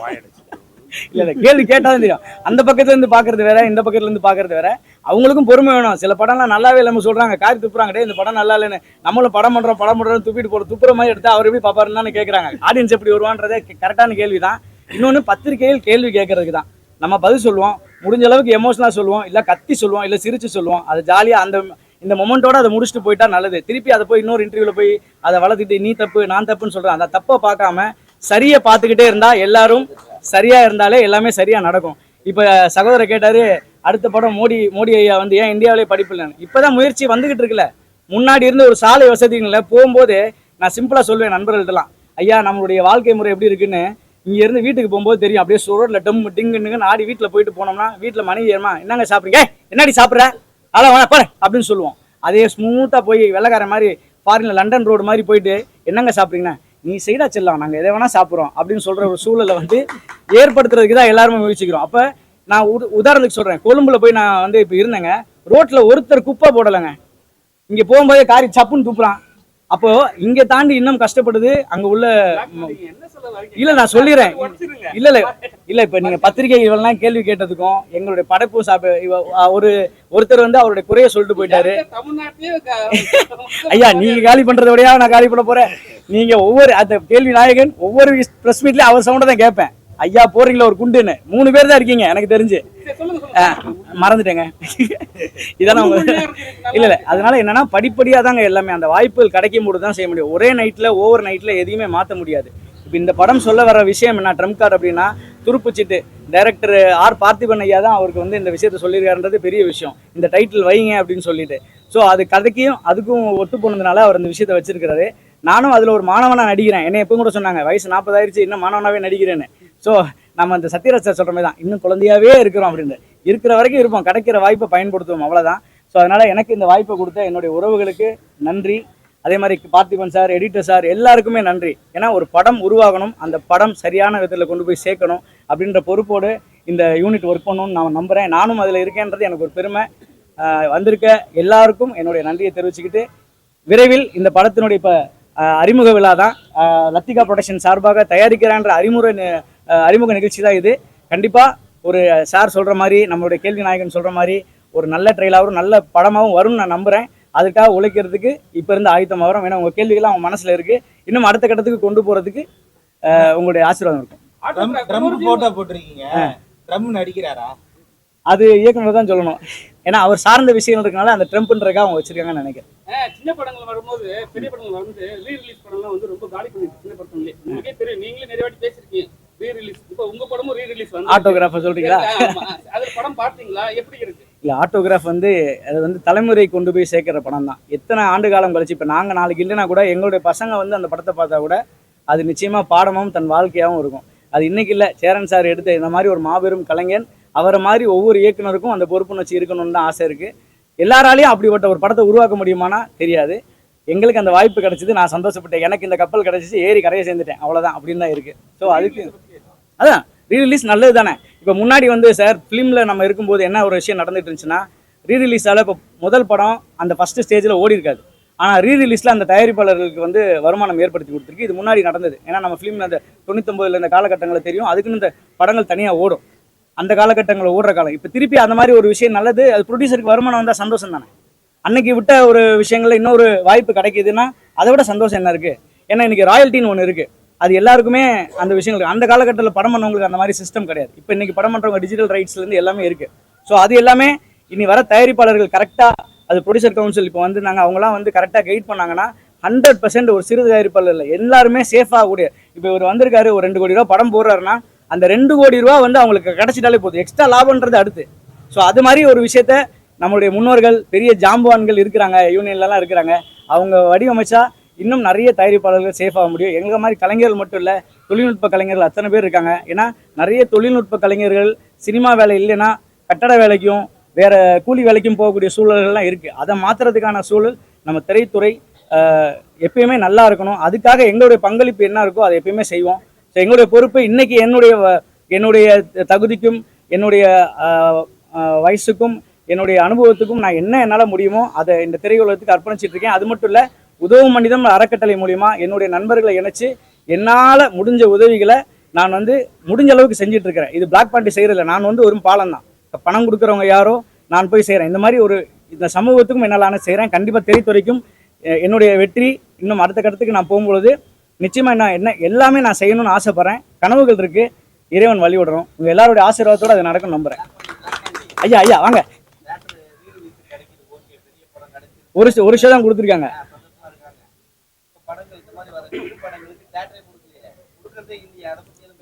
இல்லை கேள்வி கேட்டாலும் தெரியும். அந்த பக்கத்துல இருந்து பார்க்கறது வேற, இந்த பக்கத்துல இருந்து பார்க்கறது வேற. அவங்களுக்கும் பொறுமை வேணும். சில படம்லாம் நல்லாவே இல்லாமல் சொல்றாங்க, காரி துப்புறாங்க, இந்த படம் நல்லா இல்லைன்னு. நம்மளும் படம் பண்றோம் துப்பிட்டு போற துப்புற மாதிரி எடுத்தா அவர் எப்படி பாப்பாருன்னு கேட்கறாங்க. ஆடியன்ஸ் எப்படி வருவான்றதே கரெக்டான கேள்வி தான். இன்னொன்று பத்திரிகையில் கேள்வி கேட்கறதுக்கு தான் நம்ம பதில் சொல்லுவோம். முடிஞ்ச அளவுக்கு எமோஷனலாக சொல்லுவோம், இல்லை கத்தி சொல்லுவோம், இல்லை சிரிச்சு சொல்லுவோம். அது ஜாலியாக இந்த மொமெண்ட்டோட அதை முடிச்சுட்டு போயிட்டா நல்லது. திருப்பி அதை போய் இன்னொரு இன்டர்வியூவில் போய் அதை வளர்த்துட்டு நீ தப்பு நான் தப்புன்னு சொல்கிறேன். அந்த தப்பை பார்க்காம சரியை பார்த்துக்கிட்டே இருந்தால் எல்லாரும் சரியாக இருந்தாலே எல்லாமே சரியாக நடக்கும். இப்போ சகோதரர் கேட்டார், அடுத்த படம் மோடி ஐயா வந்து ஏன் இந்தியாவிலே படிப்பு இல்லைன்னு. இப்போ தான் முயற்சி வந்துக்கிட்டு இருக்குல்ல. முன்னாடி இருந்த ஒரு சாலை வசதிகளில் போகும்போது நான் சிம்பிளாக சொல்லுவேன் நண்பர்கள்ட்டலாம், ஐயா நம்மளுடைய வாழ்க்கை முறை எப்படி இருக்குன்னு இங்கேருந்து வீட்டுக்கு போகும்போது தெரியும். அப்படியே ரோட்டில் டிங்குன்னு ஆடி வீட்டில் போயிட்டு போனோம்னா வீட்டில் மனைவி ஏமா என்னங்க சாப்பிட்றீங்க, என்னடி சாப்பிட்ற, அதெல்லாம் வேணா பாரு அப்படின்னு சொல்லுவோம். அதே ஸ்மூத்தாக போய் வெள்ளைக்காரன் மாதிரி ஃபாரினில் லண்டன் ரோடு மாதிரி போயிட்டு என்னங்க சாப்பிட்றீங்கன்னா நீ சைடா செல்லாம், நாங்கள் எதை வேணால் சாப்பிட்றோம் அப்படின்னு சொல்கிற ஒரு சூழலை வந்து ஏற்படுத்துறதுக்கு தான் எல்லாருமே முயற்சிக்கிறோம். அப்போ நான் உதாரணத்துக்கு சொல்கிறேன், கொழும்புல போய் நான் வந்து இப்போ இருந்தேங்க, ரோட்டில் ஒருத்தர் குப்பை போடலைங்க. இங்கே போகும்போதே காரி சப்புன்னு துப்புறான். அப்போ இங்க தாண்டி இன்னும் கஷ்டப்படுது அங்க உள்ள. இல்ல நான் சொல்லிடுறேன், இல்ல இப்ப நீங்க பத்திரிகை இவெல்லாம் கேள்வி கேட்டதுக்கும் எங்களுடைய படைப்பும் ஒருத்தர் வந்து அவருடைய குறைய சொல்லிட்டு போயிட்டாரு. ஐயா நீங்க காலி பண்றத விடையா நான் காலி பண்ண போறேன். நீங்க ஒவ்வொரு அந்த கேள்வி நாயகன் ஒவ்வொரு பிரஸ் மீட்லயும் அவர் சவுண்ட தான் கேட்பேன். ஐயா போறீங்களா ஒரு குண்டுன்னு 3 பேர் தான் இருக்கீங்க எனக்கு தெரிஞ்சு, மறந்துட்டேங்க. இதான இல்ல அதனால என்னன்னா படிப்படியா தாங்க எல்லாமே அந்த வாய்ப்புகள் கிடைக்கும் போது தான் செய்ய முடியும். ஒரே நைட்ல ஓவர் நைட்ல எதையுமே மாற்ற முடியாது. இப்போ இந்த படம் சொல்ல வர விஷயம் என்ன, ட்ரம்ப் கார்டு அப்படின்னா துருப்புச்சிட்டு டைரக்டர் ஆர் பார்த்திபன் ஐயா தான் அவருக்கு வந்து இந்த விஷயத்த சொல்லியிருக்காருன்றது பெரிய விஷயம். இந்த டைட்டில் வைங்க அப்படின்னு சொல்லிட்டு. ஸோ அது கதைக்கும் அதுக்கும் ஒத்து போனதுனால அவர் இந்த விஷயத்த வச்சிருக்கிறாரு. நானும் அதில் ஒரு மாணவனாக நடிக்கிறேன். என்னை எப்போ கூட சொன்னாங்க வயசு 40 ஆயிடுச்சு இன்னும் மாணவனாகவே நடிக்கிறேன்னு. ஸோ நம்ம அந்த சத்யராஜ் சார் சொல்கிற மாதிரி தான் இன்னும் குழந்தையாகவே இருக்கிறோம் அப்படின்னு. இருக்கிற வரைக்கும் இருப்போம், கிடைக்கிற வாய்ப்பை பயன்படுத்துவோம், அவ்வளோதான். ஸோ அதனால் எனக்கு இந்த வாய்ப்பை கொடுத்த என்னுடைய உறவுகளுக்கு நன்றி. அதே மாதிரி பார்த்திபன் சார், எடிட்டர் சார் எல்லாருக்குமே நன்றி. ஏன்னா ஒரு படம் உருவாகணும், அந்த படம் சரியான விதத்தில் கொண்டு போய் சேர்க்கணும் அப்படின்ற பொறுப்போடு இந்த யூனிட் ஒர்க் பண்ணணும்னு நான் நம்புகிறேன். நானும் அதில் இருக்கேன்றது எனக்கு ஒரு பெருமை. வந்திருக்க எல்லாருக்கும் என்னுடைய நன்றியை தெரிவிச்சுக்கிட்டு விரைவில் இந்த படத்தினுடைய இப்போ அறிமுக விழா தான் லத்திகா ப்ரொடக்ஷன் சார்பாக தயாரிக்கிறான்ற அறிமுக நிகழ்ச்சி தான் இது. கண்டிப்பாக ஒரு சார் சொல்கிற மாதிரி நம்மளுடைய கேள்வி நாயகன் சொல்கிற மாதிரி ஒரு நல்ல ட்ரெயிலாகவும் நல்ல படமாகவும் வரும்னு நான் நம்புகிறேன். அதுக்காக உழைக்கிறதுக்கு இப்போ இருந்து ஆயத்தமாக வரும். ஏன்னா உங்கள் கேள்விகள்லாம் அவங்க மனசில் இருக்குது. இன்னும் அடுத்த கட்டத்துக்கு கொண்டு போகிறதுக்கு உங்களுடைய ஆசீர்வாதம் இருக்கும். போட்டோ போட்டிருக்கீங்க, ட்ரம் நடிக்கிறாரா? அது இயக்குனர் தான் சொல்லணும். ஏன்னா அவர் சார்ந்த விஷயங்கள் இருக்கனால அந்த ட்ரம்ப்ன்றக்காக அவங்க வச்சிருக்காங்கன்னு நினைக்கிறேன். சின்ன படங்கள் வரும்போது பெரிய படங்கள் வந்து ரீரிலீஸ் படம்லாம் வந்து ரொம்ப காலி பண்ணிருக்கு. சின்ன படத்துலயே உங்களுக்கே தெரியும், நீங்களே நிறைய வாட்டி பேசிருக்கீங்க ரீரிலீஸ். இப்போ உங்க படமும் ரீரிலீஸ் வந்து ஆட்டோகிராஃப் சொல்றீங்களா? அது படம் பார்த்தீங்களா, எப்படி இருக்கு? இல்லை ஆட்டோகிராஃப் வந்து அது வந்து தலைமுறை கொண்டு போய் சேர்க்கிற படம் தான். எத்தனை ஆண்டு காலம் கழிச்சு இப்போ நாங்கள் நாளைக்கு இல்லைன்னா கூட எங்களுடைய பசங்க வந்து அந்த படத்தை பார்த்தா கூட அது நிச்சயமாக பாடமும் தன் வாழ்க்கையாகவும் இருக்கும். அது இன்னைக்கு இல்லை, சேரன் சார் எடுத்த இந்த மாதிரி ஒரு மாபெரும் கலைஞன், அவரை மாதிரி ஒவ்வொரு இயக்குனருக்கும் அந்த பொறுப்புணர்ச்சி இருக்கணும்னு தான் ஆசை இருக்குது. எல்லாராலையும் அப்படிப்பட்ட ஒரு படத்தை உருவாக்க முடியுமானா தெரியாது. எங்களுக்கு அந்த வாய்ப்பு கிடைச்சது, நான் சந்தோஷப்பட்டேன். எனக்கு இந்த கப்பல் கிடைச்சிச்சு, ஏறி கரையை சேர்ந்துட்டேன், அவ்வளோதான் அப்படின்னு தான் இருக்குது. ஸோ அதுக்கு அதான் ரீரிலீஸ் நல்லது தானே. இப்போ முன்னாடி வந்து சார் ஃபிலிமில் நம்ம இருக்கும்போது என்ன ஒரு விஷயம் நடந்துட்டு இருந்துச்சுன்னா, ரீரிலீஸால் இப்போ முதல் படம் அந்த ஃபஸ்ட்டு ஸ்டேஜில் ஓடி இருக்காது. ஆனால் ரீரிலீஸில் அந்த தயாரிப்பாளர்களுக்கு வந்து வருமானம் ஏற்படுத்தி கொடுத்துருக்கு. இது முன்னாடி நடந்தது. ஏன்னா நம்ம ஃபிலிமில் அந்த 99 இந்த காலகட்டங்களில் தெரியும், அதுக்குன்னு இந்த படங்கள் தனியாக ஓடும். அந்த காலகட்டங்களில் ஓடுற காலம். இப்போ திருப்பி அந்த மாதிரி ஒரு விஷயம் நல்லது. அது ப்ரொடியூசருக்கு வருமானம் வந்தால் சந்தோஷம் தானே. அன்னைக்கு விட்ட ஒரு விஷயங்களில் இன்னொரு வாய்ப்பு கிடைக்குதுன்னா அதை விட சந்தோஷம் என்ன இருக்குது? ஏன்னா இன்றைக்கி ராயல்ட்டின்னு ஒன்று இருக்குது. அது எல்லாருக்குமே அந்த விஷயங்கள் அந்த காலகட்டத்தில் படம் பண்ணவங்களுக்கு அந்த மாதிரி சிஸ்டம் கிடையாது. இப்போ இன்றைக்கி படம் பண்ணுறவங்க டிஜிட்டல் ரைட்ஸ்லேருந்து எல்லாமே இருக்குது. ஸோ அது எல்லாமே இனி வர தயாரிப்பாளர்கள் கரெக்டாக, அது ப்ரொடியூசர் கவுன்சில் இப்போ வந்து நாங்கள் அவங்களாம் வந்து கரெக்டாக கைட் பண்ணாங்கன்னா 100% ஒரு சிறு தயாரிப்பாளர் இல்லை, எல்லாருமே சேஃபாக கூடிய. இப்போ இவர் வந்திருக்காரு, ஒரு 2 கோடி ரூபா படம் போடுறாருன்னா அந்த 2 கோடி ரூபா வந்து அவங்களுக்கு கிடைச்சிட்டாலே போதும், எக்ஸ்ட்ரா லாபம்ன்றது அடுத்து. ஸோ அது மாதிரி ஒரு விஷயத்த நம்மளுடைய முன்னோர்கள் பெரிய ஜாம்பவான்கள் இருக்கிறாங்க, யூனியன்லலாம் இருக்கிறாங்க, அவங்க வடிவமைச்சா இன்னும் நிறைய தயாரிப்பாளர்கள் சேஃபாக முடியும். எங்களை மாதிரி கலைஞர்கள் மட்டும் இல்லை, தொழில்நுட்ப கலைஞர்கள் அத்தனை பேர் இருக்காங்க. ஏன்னா நிறைய தொழில்நுட்ப கலைஞர்கள் சினிமா வேலை இல்லைன்னா கட்டட வேலைக்கும் வேறு கூலி வேலைக்கும் போகக்கூடிய சூழல்கள்லாம் இருக்குது. அதை மாற்றுறதுக்கான சூழல் நம்ம திரைத்துறை எப்பயுமே நல்லா இருக்கணும். அதுக்காக எங்களுடைய பங்களிப்பு என்ன இருக்கோ அதை எப்பயுமே செய்வோம். ஸோ எங்களுடைய பொறுப்பு இன்றைக்கி என்னுடைய தகுதிக்கும் என்னுடைய வயசுக்கும் என்னுடைய அனுபவத்துக்கும் நான் என்ன என்னால் முடியுமோ அதை இந்த திரையுலகத்துக்கு அர்ப்பணிச்சிட்டு இருக்கேன். அது மட்டும் இல்லை, உதவும் மனிதம் அறக்கட்டளை மூலிமா என்னுடைய நண்பர்களை இணைச்சு என்னால் முடிஞ்ச உதவிகளை நான் வந்து முடிஞ்ச அளவுக்கு செஞ்சுட்டு இருக்கிறேன். இது பிளாக் பாண்டி செய்கிறதில்ல, நான் வந்து ஒரு பாலம் தான். பணம் கொடுக்குறவங்க யாரோ நான் போய் செய்கிறேன். இந்த மாதிரி இந்த சமூகத்துக்கும் என்னால் செய்கிறேன். கண்டிப்பாக திரைத்துறைக்கும் என்னுடைய வெற்றி இன்னும் அடுத்த கட்டத்துக்கு நான் போகும்பொழுது நிச்சயமாக நான் எல்லாமே நான் செய்யணும்னு ஆசைப்பட்றேன். கனவுகள் இருக்குது, இறைவன் வழி விடுறோம். உங்கள் எல்லாருடைய ஆசீர்வாதத்தோடு அது நடக்கும் நம்புகிறேன். ஐயா வாங்க. ஒரு ஷோ தான் கொடுத்துருக்காங்க.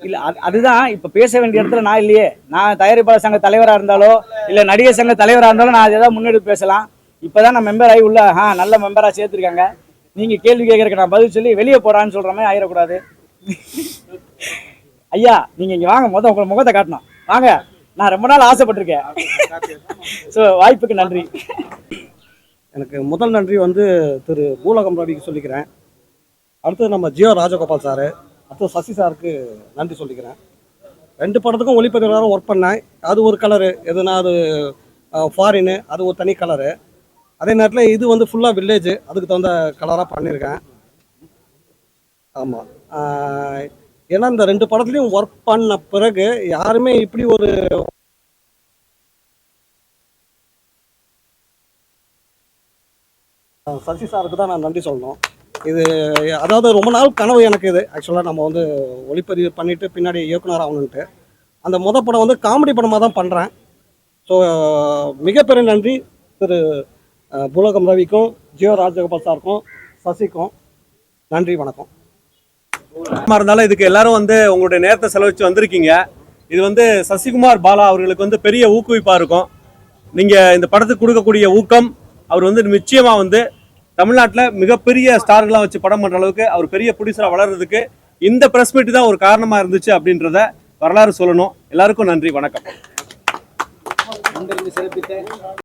இல்லை அதுதான் இப்போ பேச வேண்டிய இடத்துல நான் இல்லையே. நான் தயாரிப்பாளர் சங்க தலைவராக இருந்தாலோ இல்லை நடிகர் சங்க தலைவராக இருந்தாலும் நான் அதை தான் முன்னெடுத்து பேசலாம். இப்போ தான் நான் மெம்பர் ஆகி உள்ள நல்ல மெம்பராக சேர்த்துருக்காங்க. நீங்கள் கேள்வி கேட்குறக்கு நான் பதில் சொல்லி வெளியே போடான்னு சொல்கிற மாதிரி ஆயிடக்கூடாது. ஐயா நீங்கள் இங்கே வாங்க, உங்களை முகத்தை காட்டணும். வாங்க, நான் ரொம்ப நாள் ஆசைப்பட்டிருக்கேன். ஸோ வாய்ப்புக்கு நன்றி. எனக்கு முதல் நன்றி வந்து திரு பூலகம் ரவிக்கு சொல்லிக்கிறேன். அடுத்தது நம்ம ஜியோ ராஜகோபால் சார், அடுத்தது சசி சாருக்கு நன்றி சொல்லிக்கிறேன். 2 படத்துக்கும் ஒளிப்பதிவாளராக ஒர்க் பண்ணேன். அது ஒரு கலரு, எதுனா அது ஃபாரின்னு, அது ஒரு தனி கலரு. அதே நேரத்தில் இது வந்து ஃபுல்லாக வில்லேஜ், அதுக்கு தகுந்த கலராக பண்ணியிருக்கேன். ஆமாம், ஏன்னா இந்த 2 படத்துலையும் ஒர்க் பண்ண பிறகு யாருமே இப்படி ஒரு சசி சாருக்கு தான் நான் நன்றி சொல்லணும். இது அதாவது ரொம்ப நாள் கனவு எனக்கு. இது ஆக்சுவலாக நம்ம வந்து ஒளிப்பதிவு பண்ணிவிட்டு பின்னாடி இயக்குனர் ஆகணுன்ட்டு அந்த படம் வந்து காமெடி படமாக தான் பண்ணுறேன். ஸோ மிகப்பெரிய நன்றி திரு பூலகம் ரவிக்கும், ஜியோ ராஜகோபால் சாருக்கும், சசிக்கும் நன்றி, வணக்கம். இருந்தாலும் இதுக்கு எல்லாரும் வந்து உங்களுடைய நேரத்தை செலவழித்து வந்திருக்கீங்க. இது வந்து சசிகுமார் பாலா அவர்களுக்கு வந்து பெரிய ஊக்குவிப்பாக இருக்கும். நீங்கள் இந்த படத்துக்கு கொடுக்கக்கூடிய ஊக்கம், அவர் வந்து நிச்சயமாக வந்து தமிழ்நாட்டில் மிகப்பெரிய ஸ்டார்களாக வச்சு படம் பண்ணுற அளவுக்கு அவர் பெரிய ப்ரொடியூசராக வளர்றதுக்கு இந்த ப்ரெஸ் மீட் தான் ஒரு காரணமாக இருந்துச்சு அப்படின்றத வரலாறு சொல்லணும். எல்லாருக்கும் நன்றி, வணக்கம்.